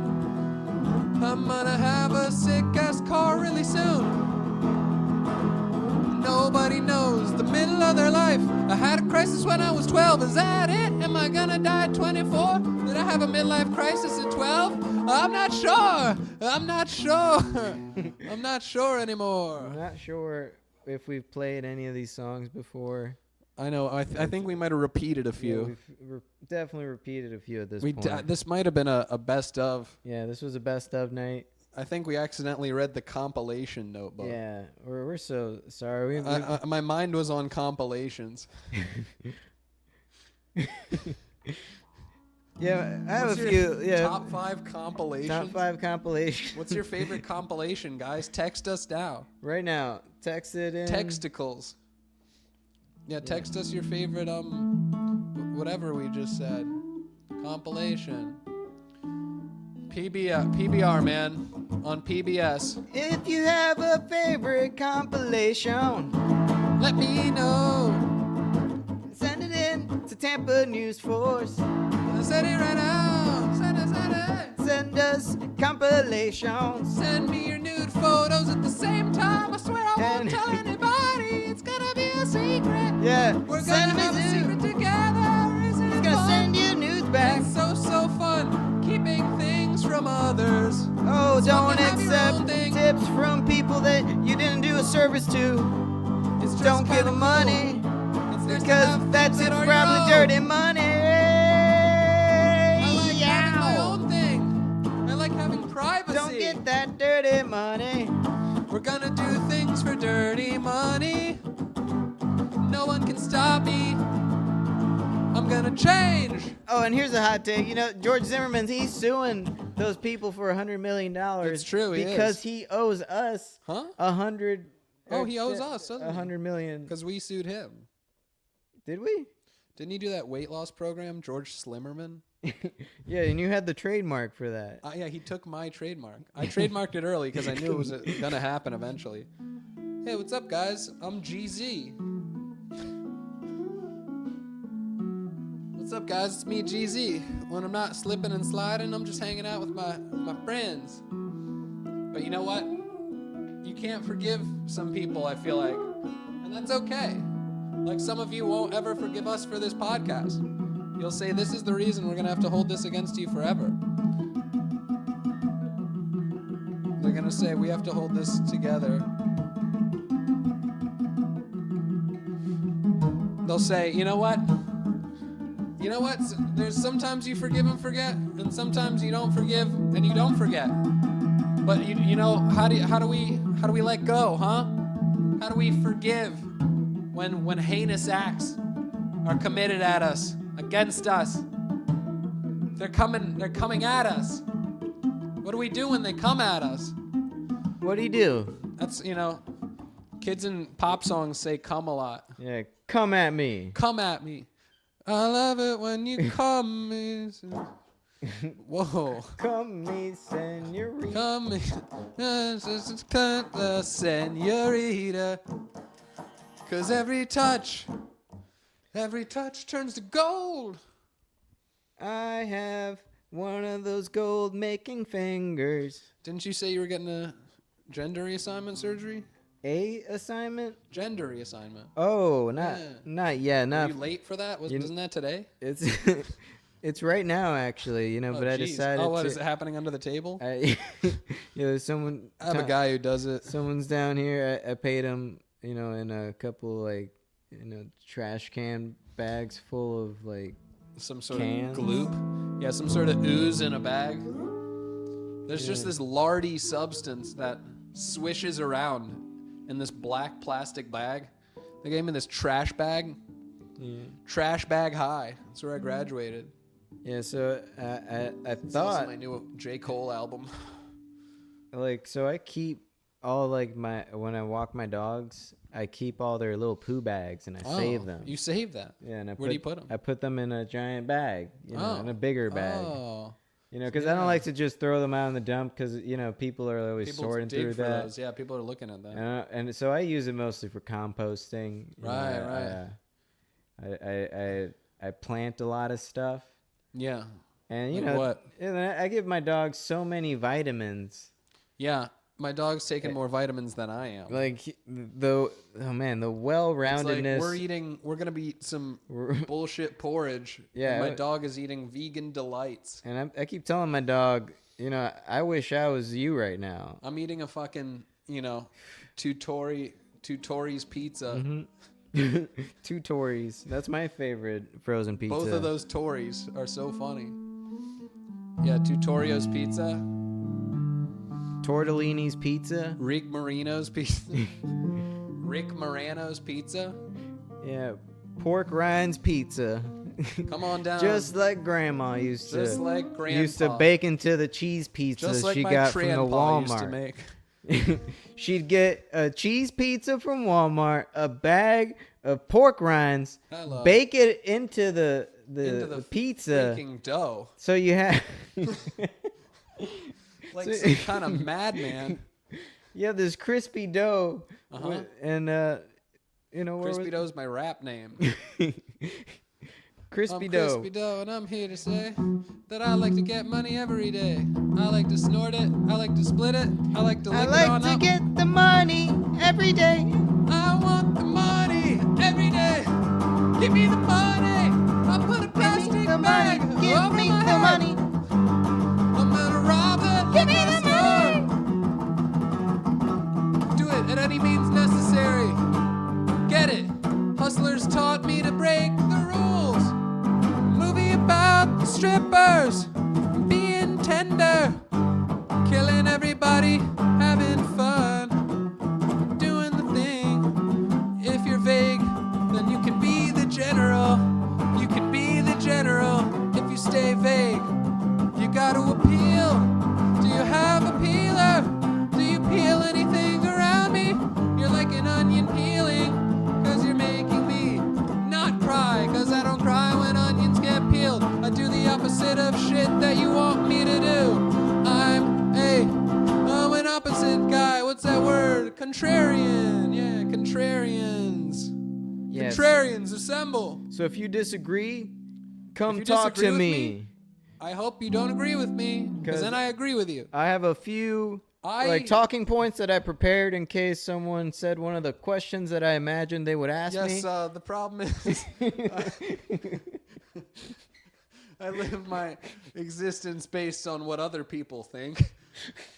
I'm gonna have a sick-ass car really soon. Nobody knows the middle of their life. I had a crisis when I was 12. Is that it? Am I gonna die at 24? Did I have a midlife crisis at 12? I'm not sure. I'm not sure. I'm not sure anymore. I'm not sure if we've played any of these songs before. I know. I think we might have repeated a few. Yeah, we've definitely repeated a few at this point. This might have been a best of. Yeah, this was a best of night. I think we accidentally read the compilation notebook. Yeah, we're so sorry. My mind was on compilations. Yeah, I have a few. Yeah, top 5 compilations. Top 5 compilations. What's your favorite compilation, guys? Text us now. Right now, text it in. Texticles. Yeah, text us your favorite whatever we just said. Compilation. PBR, man. On PBS. If you have a favorite compilation, let me know. Send it in to Tampa News Force. Send it right now. Send it. Send us compilations. Send me your nude photos at the same time. I swear I won't tell anybody. It's gonna be a secret. Yeah. We're gonna have a secret together. Isn't it gonna fun? send you nudes back. It's so fun keeping things from others. Oh, don't accept tips from people that you didn't do a service to. Don't give them money. Because that's it's probably dirty money. I like having my own thing. I like having privacy. Don't get that dirty money. We're gonna do things for dirty money. No one can stop me. I'm gonna change. Oh, and here's a hot take. You know, George Zimmerman, he's suing those people for $100 million. It's true, because he owes us $100. Oh, he owes us $100 million. Because we sued him. Did we? Didn't he do that weight loss program, George Slimmerman? Yeah, and you had the trademark for that. Yeah, he took my trademark. I trademarked it early because I knew it was going to happen eventually. Hey, what's up, guys? I'm JayZ. What's up, guys? It's me, JayZ. When I'm not slipping and sliding, I'm just hanging out with my friends. But you know what? You can't forgive some people, I feel like. And that's okay. Like some of you won't ever forgive us for this podcast. You'll say, this is the reason we're going to have to hold this against you forever. They're going to say, we have to hold this together. They'll say, you know what? You know what? There's sometimes you forgive and forget, and sometimes you don't forgive and you don't forget. But you know, how do we let go, huh? How do we forgive when heinous acts are committed at us, against us? They're coming at us. What do we do when they come at us? What do you do? That's, kids in pop songs say come a lot. Yeah, come at me. Come at me. I love it when you come me. Whoa. Come me, senorita. Come me, senorita. 'Cause every touch turns to gold. I have one of those gold making fingers. Didn't you say you were getting a gender reassignment surgery? A assignment? Gender reassignment. Oh, not yet. Were you late for that? Wasn't that today? It's it's right now actually, but geez. I decided. Oh, what is it happening under the table? There's someone. I have a guy who does it. Someone's down here. I paid him, in a couple trash can bags full of some sort cans. of gloop. Yeah, some sort of ooze in a bag. There's just this lardy substance that swishes around in this black plastic bag. They gave me this trash bag. Yeah. Trash bag high. That's where I graduated. Yeah, so I This thought is my new J. Cole album. So I keep all when I walk my dogs, I keep all their little poo bags and I save them. You save that? Yeah, and where do you put them? I put them in a giant bag, in a bigger bag. Oh. Because I don't like to just throw them out in the dump because, people are always sorting through that. Those. Yeah, people are looking at that. And so I use it mostly for composting. Right. I plant a lot of stuff. Yeah. And, what? I give my dogs so many vitamins. Yeah. My dog's taking more vitamins than I am. The well-roundedness. We're going to eat some bullshit porridge. Yeah. And my dog is eating vegan delights. And I keep telling my dog, I wish I was you right now. I'm eating a fucking, two Tories pizza. Mm-hmm. Two Tories. That's my favorite frozen pizza. Both of those Tories are so funny. Yeah, two Torios pizza. Tortellini's pizza. Rick Moreno's pizza. Rick Morano's pizza. Yeah, pork rinds pizza. Come on down. Just like Grandma used to. Just like Grandpa. Used to bake into the cheese pizza Just like she my got from the Grandpa Walmart. Used to make. She'd get a cheese pizza from Walmart, a bag of pork rinds, bake it into the pizza. Baking dough. So you have like some kind of madman. You have this crispy dough, and crispy dough's my rap name. Crispy dough. Crispy dough, and I'm here to say that I like to get money every day. I like to snort it. I like to split it. I like to lick it on up. I like to get the money every day. I want the money every day. Give me the money. I'll put a plastic bag over my head. The money. I'm gonna rob it. Give me the money. Do it at any means necessary. Get it. Hustlers taught me to break the rules. Movie about the strippers being tender, killing everybody, having fun, doing the thing. If you're vague, then you can be the general. You can be the general if you stay vague. You gotta appeal. Do you have a peeler? Do you peel anything around me? You're like an onion peeling, 'cause you're making me not cry, 'cause I don't cry when onions get peeled. I do the opposite of shit that you want me to do. I'm an opposite guy. What's that word? Contrarian. Yeah, contrarians. Yes. Contrarians, assemble. So if you disagree, come talk to me. I hope you don't agree with me, because then I agree with you. I have a few talking points that I prepared in case someone said one of the questions that I imagined they would ask me. Yes, the problem is I live my existence based on what other people think.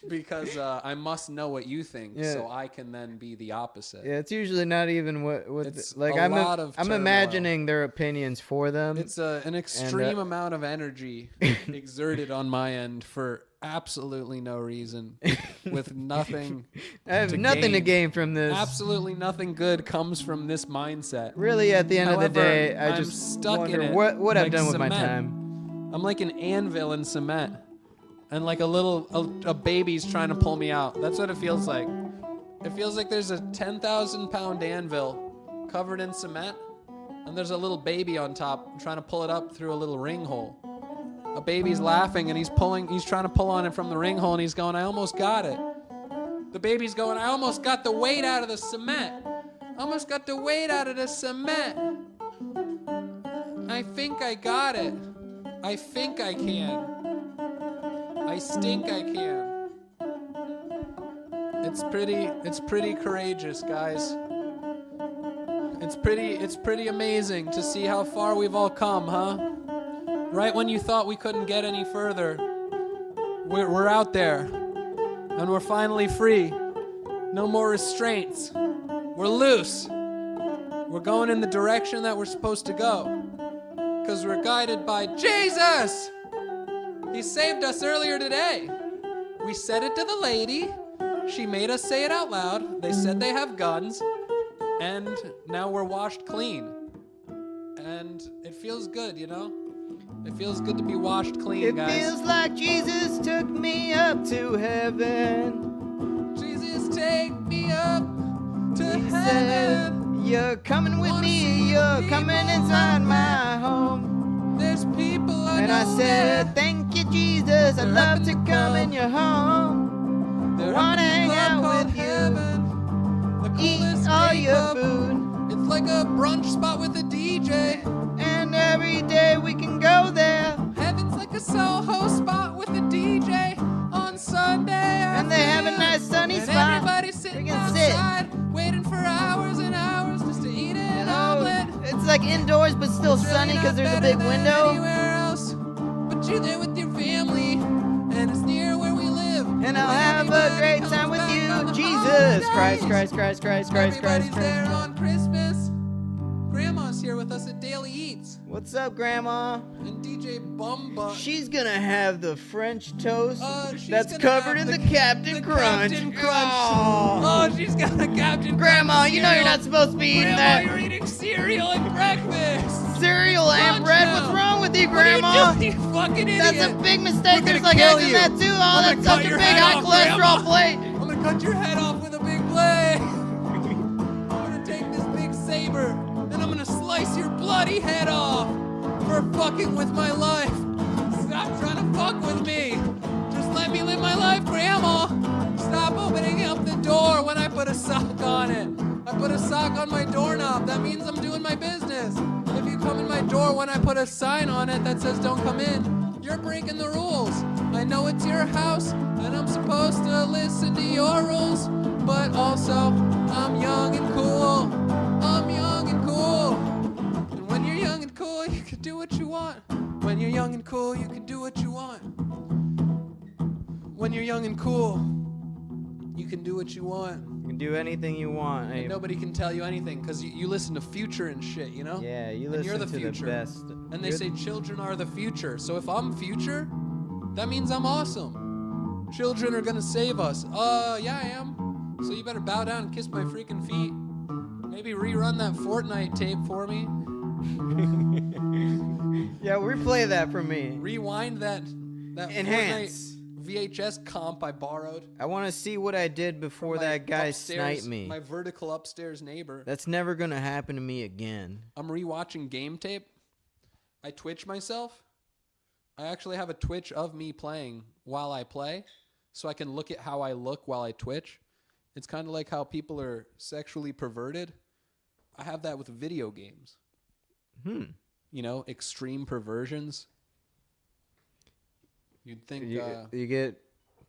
because I must know what you think, Yeah. so I can then be the opposite. Yeah, it's usually not even what It's like a I'm lot of I'm turmoil. imagining their opinions for them. It's an extreme amount of energy exerted on my end for absolutely no reason, with nothing. I have nothing to gain from this. Absolutely nothing good comes from this mindset. Really, at the end of the However, day, I I'm just stuck wonder in it what I've like done with my cement. time. I'm like an anvil in cement, and like a baby's trying to pull me out. That's what it feels like. It feels like there's a 10,000-pound anvil covered in cement, and there's a little baby on top trying to pull it up through a little ring hole. A baby's laughing, and he's trying to pull on it from the ring hole, and he's going, I almost got it. The baby's going, I almost got the weight out of the cement. I almost got the weight out of the cement. I think I got it. I think I can. I stink I can. It's pretty courageous, guys. It's pretty amazing to see how far we've all come, huh? Right when you thought we couldn't get any further, we're out there, and we're finally free. No more restraints. We're loose. We're going in the direction that we're supposed to go, because we're guided by Jesus. He saved us earlier today. We said it to the lady. She made us say it out loud. They said they have guns, and now we're washed clean. And it feels good, you know? It feels good to be washed clean, guys. It feels like Jesus took me up to heaven. Jesus, take me up to He heaven. said, you're coming with me, you're coming inside my home. There's people I And know I said, there. thank you, Jesus, I'd They're love up to in the come club. in your home. They're I wanna up in hang the club out called with you. Heaven. The Eat coolest all gay your club. food. It's like a brunch spot with a DJ. And every day we can go there. Heaven's like a Soho spot with a DJ on Sunday. And they have a nice sunny and spot. Everybody's sitting We can sit. outside, waiting for hours and hours just to eat an omelet. It's like indoors but still It's really sunny because not there's a better big than window. Anywhere else, but you're there with your family, and it's near where we live. And I'll have a great time with you. Jesus Christ, Christ, Christ, Christ, Christ, Christ, Everybody's Christ. there on Christmas. Grandma's here with us at Daily Eats, What's up, Grandma? and DJ Bumba. She's gonna have the French toast She's that's gonna covered have in the Captain Crunch. Captain Crunch. Oh. Oh, she's got a Captain Grandma, Crunch you know you're not cereal. supposed to be eating Grandma, that you're eating cereal at breakfast. cereal and Crunch bread. now. What's wrong with you, What are Grandma? you doing, you fucking idiot? That's a big mistake. We're There's gonna like kill eggs in you. that too. Oh, I'm that's gonna such cut a your big head high off, cholesterol Grandma. plate. I'm gonna cut your head off with a big blade. I'm gonna take this big saber and I'm gonna slice your bloody head off for fucking with my life. Stop trying to fuck with me. Just let me live my life, Grandma. Stop opening up the door when I put a sock on it. I put a sock on my doorknob. That means I'm doing my business. If you come in my door when I put a sign on it that says don't come in, you're breaking the rules. I know it's your house and I'm supposed to listen to your rules, but also I'm young and cool. I'm young and cool. And when you're young and cool, you can do what you want. When you're young and cool, you can do what you want. When you're young and cool, you can do what you want. You can do anything you want. And nobody can tell you anything because you listen to Future and shit, you know? Yeah, you And listen you're the to future. the best. And they You're- say children are the future. So if I'm future, that means I'm awesome. Children are gonna save us. Yeah, I am. So you better bow down and kiss my freaking feet. Maybe rerun that Fortnite tape for me. Yeah, replay that for me. Rewind that Enhance. Fortnite VHS comp I borrowed. I want to see what I did before from my that guy upstairs- sniped me. My vertical upstairs neighbor. That's never gonna happen to me again. I'm rewatching game tape. I Twitch myself. I actually have a Twitch of me playing while I play, so I can look at how I look while I Twitch. It's kind of like how people are sexually perverted. I have that with video games. You know, extreme perversions. You'd think, You get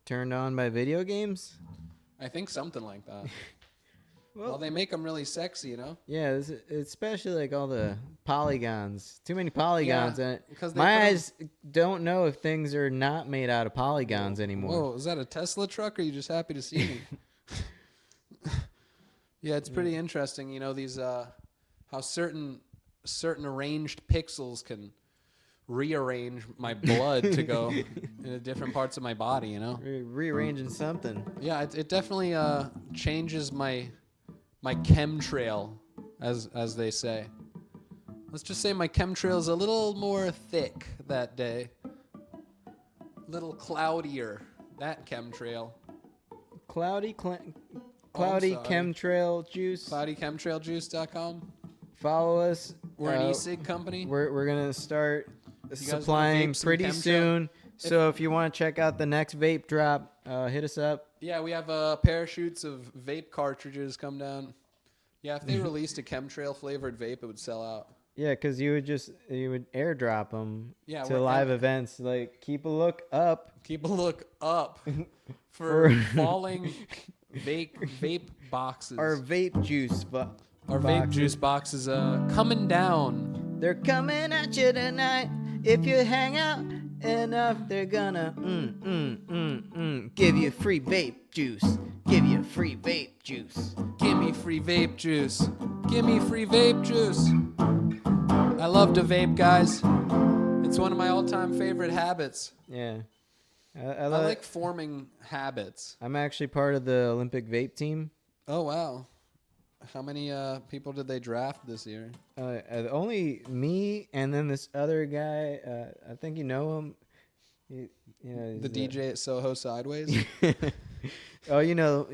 turned on by video games? I think something like that. Well, they make them really sexy, you know? Yeah, especially like all the polygons. Too many polygons. Yeah, And because my eyes don't know if things are not made out of polygons anymore. Whoa, is that a Tesla truck, or are you just happy to see me? Yeah, it's pretty interesting, you know, these how certain arranged pixels can rearrange my blood to go into different parts of my body, you know? Rearranging something. Yeah, it definitely changes my chemtrail, as they say. Let's just say my chemtrail is a little more thick that day. A little cloudier, that chemtrail. Cloudy sorry. chemtrail juice. CloudyChemtrailJuice.com. Follow us. We're an e-cig company. We're gonna start guys supplying wanna vape some pretty chemtrail? soon. So if you want to check out the next vape drop, hit us up. Yeah, we have parachutes of vape cartridges come down. Yeah, if they released a chemtrail flavored vape, it would sell out. Yeah, because you would airdrop them to we're live gonna- events. Like, keep a look up. Keep a look up for falling vape boxes. Our vape juice. Our vape juice boxes coming down. They're coming at you tonight. If you hang out enough, they're gonna give you free vape juice. Give you free vape juice. Give me free vape juice. Give me free vape juice. I love to vape, guys. It's one of my all-time favorite habits. Yeah. I like forming habits. I'm actually part of the Olympic vape team. Oh, wow. How many people did they draft this year? Only me and then this other guy. I think you know him. The DJ at Soho Sideways? Oh, you know,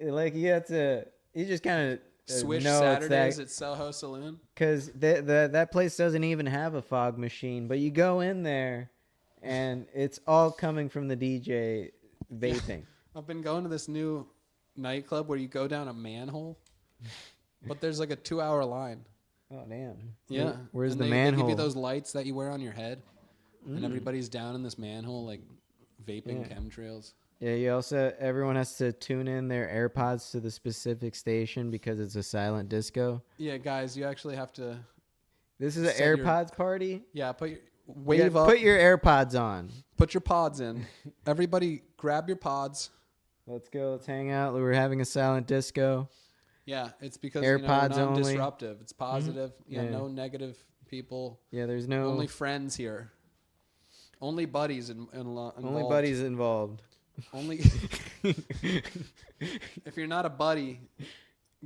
like you have to. You just kind of Swish Saturdays at Soho Saloon? Because that place doesn't even have a fog machine, but you go in there, and it's all coming from the DJ vaping. I've been going to this new nightclub where you go down a manhole, but there's like a 2-hour line. Oh, damn. Yeah. Where's and the they manhole? give you those lights that you wear on your head, and everybody's down in this manhole, like vaping chemtrails. Yeah, everyone has to tune in their AirPods to the specific station because it's a silent disco. Yeah, guys, you actually have to. This is an Set your- AirPods party. Yeah, Yeah, wave up. Put your AirPods on. Put your pods in. Everybody, grab your pods. Let's go. Let's hang out. We're having a silent disco. Yeah, it's because AirPods we're only. non-disruptive. It's positive. Yeah, Yeah. no negative people. Yeah, there's no Only friends here. Only buddies involved. only buddies involved. Only. If you're not a buddy,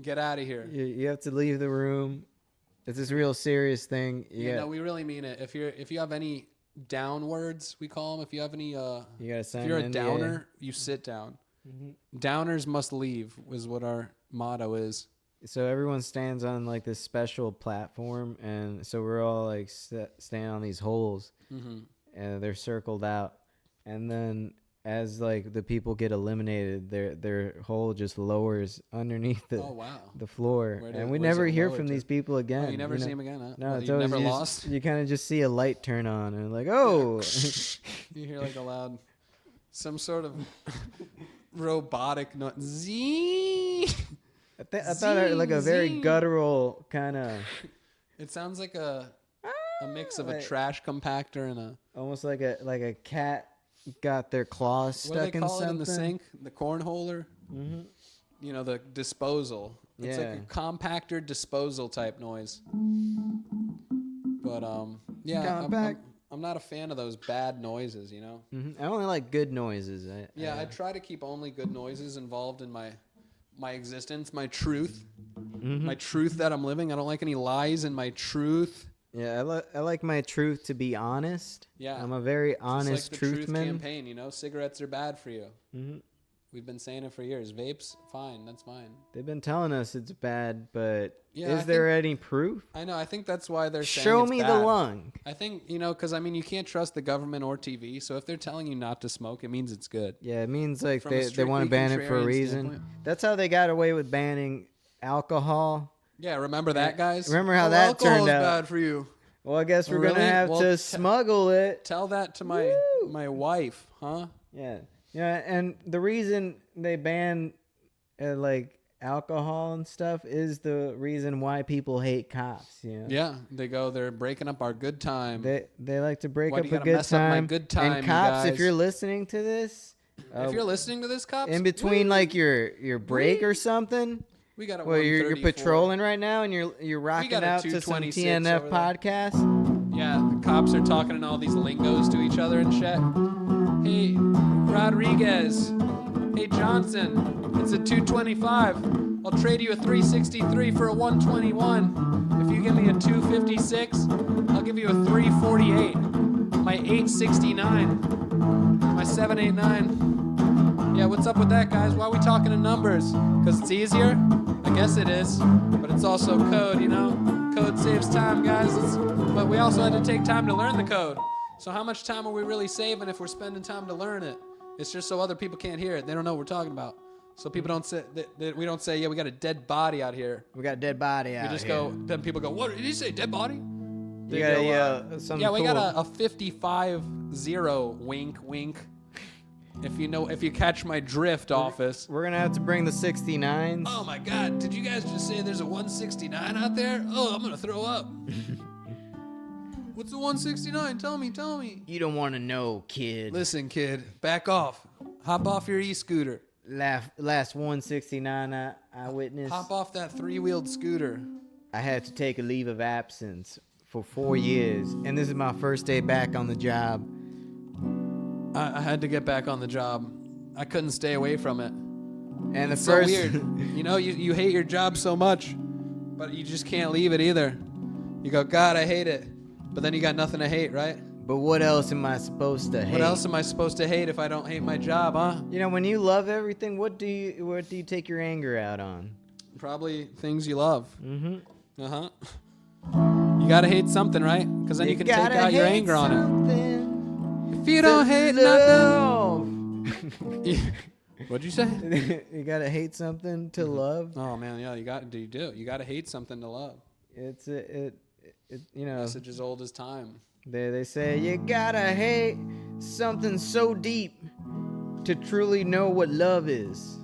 get out of here. You have to leave the room. It's this real serious thing. Yeah, no, we really mean it. If you have any down words, we call them. If you have any, you gotta sign if you're a an NDA. downer, you sit down. Downers must leave is what our motto is. So everyone stands on like this special platform, and so we're all like standing on these holes, and they're circled out, and then as like the people get eliminated, their hole just lowers underneath the the floor, and we never hear from these people again. Oh, you never see them again, huh? No, it's you always never you lost. You kind of just see a light turn on, and like, oh, You hear like a loud, some sort of robotic noise. Zee. I thought it like a very guttural kind of, It sounds like a mix of a trash compactor and a. almost like a cat got their claws What do stuck they in call it something. in the sink? The cornholer. Mm-hmm. You know, the disposal. It's like a compactor disposal type noise. But yeah, I'm not a fan of those bad noises. You know. I only like good noises. I try to keep only good noises involved in my existence, my truth, my truth that I'm living. I don't like any lies in my truth. Yeah, I like my truth to be honest. Yeah, I'm a very honest Just like the truth truth man. campaign. You know, cigarettes are bad for you. We've been saying it for years. Vapes, fine, that's fine. They've been telling us it's bad, but Yeah, is there any proof? I know. I think that's why they're saying Show it's me bad. the lung. I think, because I mean, you can't trust the government or TV. So if they're telling you not to smoke, it means it's good. Yeah, it means like From a they want to strictly ban it for a contrarian reason. standpoint. That's how they got away with banning alcohol. Yeah, remember that, guys? Remember how that turned alcohol's out? bad for you. Well, I guess we're Really? gonna have Well, to smuggle it. Tell that to my wife, huh? Yeah, and the reason they ban like alcohol and stuff is the reason why people hate cops. You know? Yeah, they're breaking up our good time. They like to break Why up do you a gotta good mess up my time. good time, And you cops, if guys? you're listening to this, If you're listening to this, cops, in between like your break or something, we got a well, you're 134. patrolling right now and you're rocking got a out to some 226 TNF over there. podcast. Yeah, the cops are talking in all these lingos to each other and shit. Hey, Rodriguez. Hey, Johnson. It's a 225. I'll trade you a 363 for a 121. If you give me a 256, I'll give you a 348. My 869. My 789. Yeah, what's up with that, guys? Why are we talking in numbers? Because it's easier? I guess it is. But it's also code, you know? Code saves time, guys. But we also had to take time to learn the code. So how much time are we really saving if we're spending time to learn it? It's just so other people can't hear it. They don't know what we're talking about. So people don't say, we don't say, yeah, we got a dead body out here. We got a dead body out We just here. go, then people go, what, did you say, dead body? They You gotta go, yell something yeah, we cool. got a 55-0, wink, wink. If you catch my drift, office. We're gonna have to bring the 69s. Oh my God, did you guys just say there's a 169 out there? Oh, I'm gonna throw up. What's a 169? Tell me. You don't want to know, kid. Listen, kid, back off. Hop off your e-scooter. Last 169 I witnessed. Hop off that three-wheeled scooter. I had to take a leave of absence for 4 years, and this is my first day back on the job. I had to get back on the job. I couldn't stay away from it. And It's the first, so weird. You know, you hate your job so much, but you just can't leave it either. You go, God, I hate it. But then you got nothing to hate, right? but what else am I supposed to hate? What else am I supposed to hate if I don't hate my job, huh? You know, when you love everything, what do you take your anger out on? Probably things you love. Mm-hmm. Uh-huh. You gotta hate something, right? Because then you can take out your anger on it. If you don't hate nothing. What'd you say? You gotta hate something to love. Oh man, yeah, you do. You gotta hate something to love. It's it you know. Message as old as time. They say you gotta hate something so deep to truly know what love is.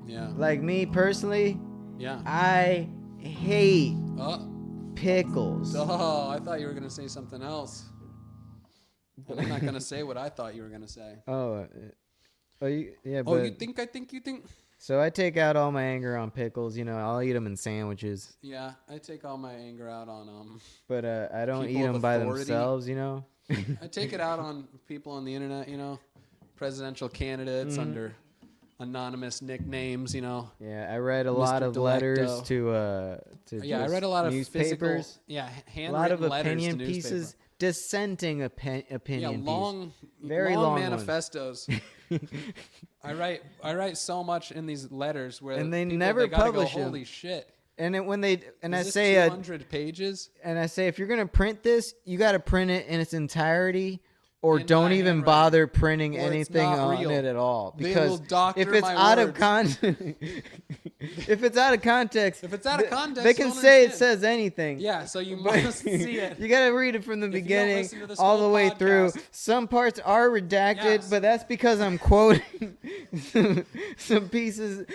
Yeah. Like me personally, Yeah. I hate Oh. pickles. Oh, I thought you were gonna say something else. But I'm not gonna say what I thought you were gonna say. Yeah, but Oh, you think? so I take out all my anger on pickles. You know, I'll eat them in sandwiches. Yeah, I take all my anger out on But I don't People eat of them by authority. themselves. You know. I take it out on people on the internet, you know, presidential candidates under anonymous nicknames, you know. Yeah, I read a lot of letters to Yeah, I read a lot of newspapers. physical, yeah, A lot of handwritten letters opinion to pieces, newspaper. dissenting opinion Yeah, pieces. very long long ones. manifestos. I write so much in these letters where And they people, never they gotta publish go, 'em. holy shit. And I Is this say 200 pages? and I say if you're gonna print this, you got to print it in its entirety, or In don't my even handwriting. bother printing Or it's anything not on real. it at all. They Because will doctor if it's my out of words. if it's out of context, If it's out of context, they you can don't say it understand. says anything. Yeah, so you But must see it. You gotta read it from the you don't beginning listen to this all the whole way through. podcast- Some parts are redacted, Yes. but that's because I'm quoting some pieces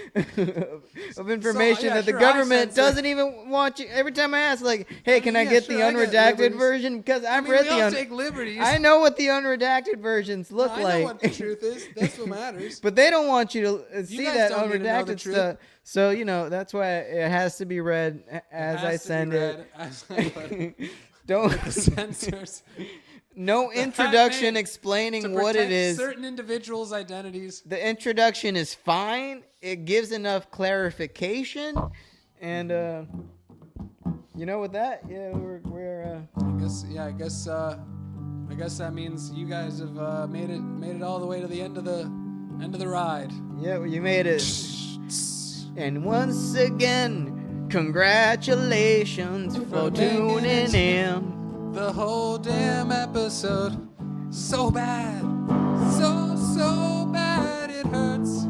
of information yeah, that the sure, I government censor. doesn't even want you. Every time I ask, like, "Hey, can I yeah, get sure, the I get unredacted liberties. version?" Because I've I mean, read we the all take liberties. I know what the unredacted versions look I like. know what the truth is. That's what matters. But they don't want you to see guys that don't need to know the unredacted truth. stuff. So, you know, that's why it has to be read as I send it. As I put it. Don't The censors. no name introduction to explaining what it protect is. certain individuals' identities. The introduction is fine. It gives enough clarification, and you know, with that, yeah, we're I guess that means you guys have made it all the way to the end of the ride. yeah, you made it. And once again, congratulations for tuning in. The whole damn episode, so bad, so bad it hurts.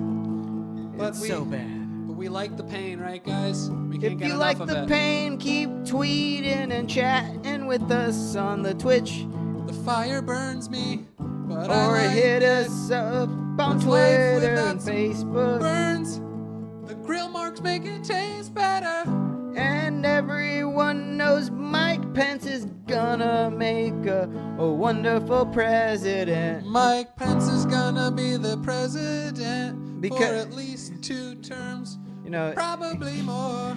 But It's so bad. But we like the pain, right, guys? We can't If get you enough like of the it. pain, keep tweeting and chatting with us on the Twitch, The fire burns me, but or I like hit it. us up on What's life Twitter without and some Facebook. burns. The Grill marks make it taste better. And everyone knows Mike Pence is gonna make a wonderful president. Mike Pence is gonna be the president for Because- at least 2 terms. You know, Probably more.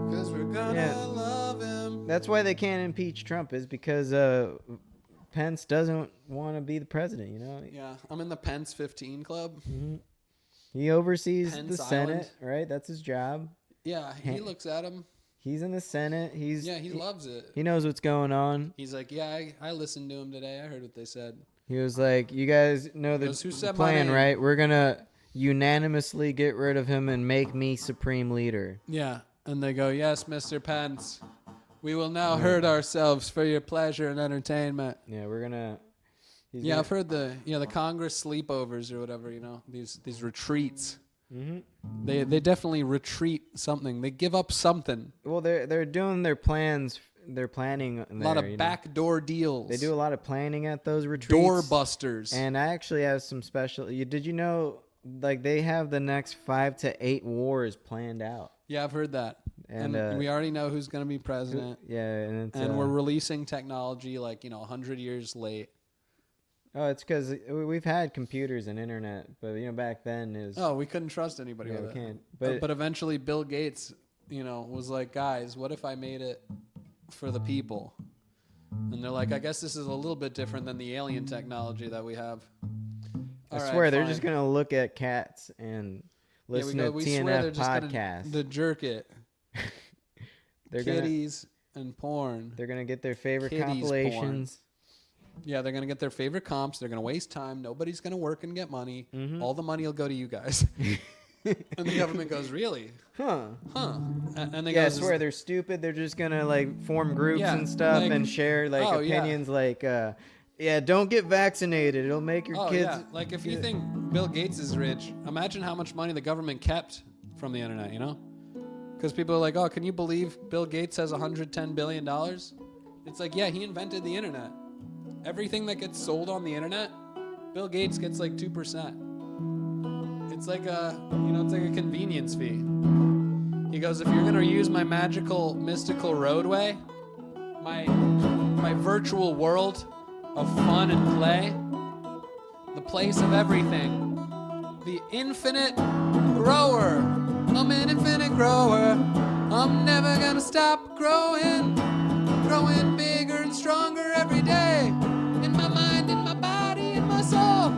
Because we're gonna Yeah. love him. that's why they can't impeach Trump, is because Pence doesn't want to be the president, you know? Yeah, I'm in the Pence 15 club. He oversees Pence the Senate, Island. right? That's his job. Yeah, he looks at him. He's in the Senate. He loves it. He knows what's going on. He's like, yeah, I listened to him today. I heard what they said. He was like, you guys know the Goes, "Who said my plan, name?" right? We're going to unanimously get rid of him and make me supreme leader. Yeah, and they go, yes, Mr. Pence. We will now hurt ourselves for your pleasure and entertainment. Yeah, we're going to... Yeah, I've heard the Congress sleepovers or whatever, you know, these retreats. Mm-hmm. They definitely retreat something. They give up something. Well, they're doing their plans. They're planning. A lot of backdoor deals. They do a lot of planning at those retreats. Door busters. And I actually have some special... Did you know, like, they have the next 5 to 8 wars planned out? Yeah, I've heard that. And we already know who's going to be president. Yeah, and it's... And we're releasing technology like, 100 years late. Oh, it's because we've had computers and internet, but back then is. Oh, we couldn't trust anybody Yeah, with we it. can't. But eventually, Bill Gates, was like, guys, what if I made it for the people? And they're like, I guess this is a little bit different than the alien technology that we have. I swear they're just gonna look at cats and listen to TNF podcasts. To jerk it. They're Kitties and porn. They're gonna get their favorite Kitties compilations. Yeah, they're going to get their favorite comps. They're going to waste time. Nobody's going to work and get money. Mm-hmm. All the money will go to you guys. And the government goes, really? Huh. And they Yeah, I go, swear they're stupid. They're just gonna form groups Yeah, and stuff like- and share Oh, yeah. opinions yeah, don't get vaccinated. It'll make your kids. Yeah. Like, if you think Bill Gates is rich, imagine how much money the government kept from the internet, Because people are like, oh, can you believe Bill Gates has $110 billion? It's like, yeah, he invented the internet. Everything that gets sold on the internet, Bill Gates gets 2%. It's like a convenience fee. He goes, if you're going to use my magical, mystical roadway, my virtual world of fun and play, the place of everything, the infinite grower. I'm an infinite grower. I'm never going to stop growing bigger and stronger every day. In my mind, in my body, in my soul.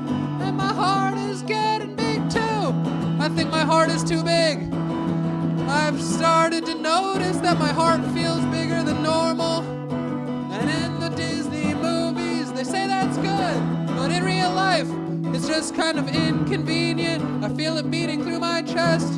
And my heart is getting big too. I think my heart is too big. I've started to notice that my heart feels bigger than normal. And in the Disney movies, they say that's good. But in real life, it's just kind of inconvenient. I feel it beating through my chest.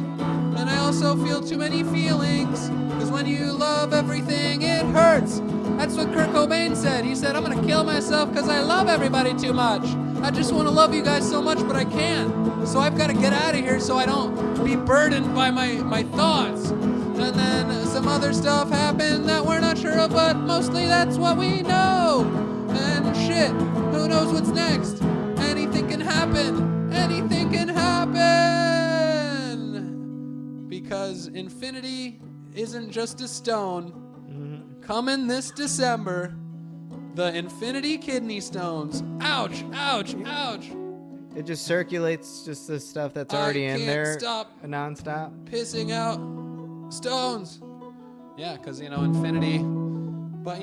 And I also feel too many feelings. Because when you love everything, it hurts. That's what Kurt Cobain said. He said, I'm going to kill myself because I love everybody too much. I just want to love you guys so much, but I can't. So I've got to get out of here so I don't be burdened by my thoughts. And then some other stuff happened that we're not sure of, but mostly that's what we know. And shit, who knows what's next? Anything can happen. Anything can happen. Because infinity isn't just a stone. Coming this December, the Infinity Kidney Stones. Ouch, ouch, ouch. It just circulates just the stuff that's already in there. Stop nonstop. pissing out stones. Yeah, because, infinity. But,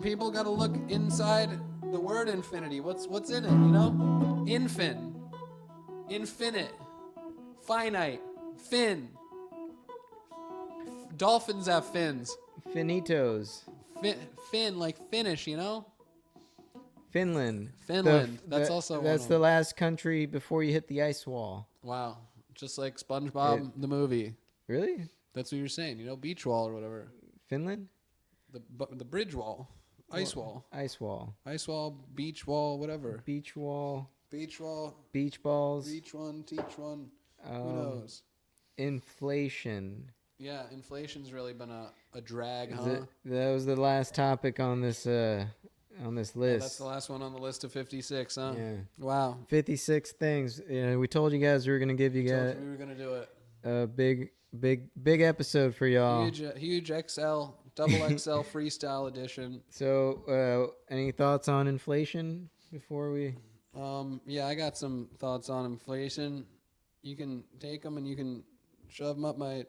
people got to look inside the word infinity. What's in it, Infin. Infinite. Finite. Fin. Dolphins have fins. Finitos. Fin, like finish, Finland. That's also That's the last country before you hit the ice wall. Wow. Just like SpongeBob, the movie. Really? That's what you're saying, beach wall or whatever. Finland? The bridge wall. Ice wall. Ice wall. Ice wall, beach wall, whatever. Beach wall. Beach wall. Beach balls. Beach one, teach one. Who knows? Inflation. Yeah, inflation's really been a drag, huh? That was the last topic on this list. That's the last one on the list of 56, huh? Yeah. Wow. 56 things. We told you guys we were gonna give you guys. We were gonna do it. big episode for y'all. Huge XL, double XL freestyle edition. So, any thoughts on inflation before we? Yeah, I got some thoughts on inflation. You can take them and you can shove them up my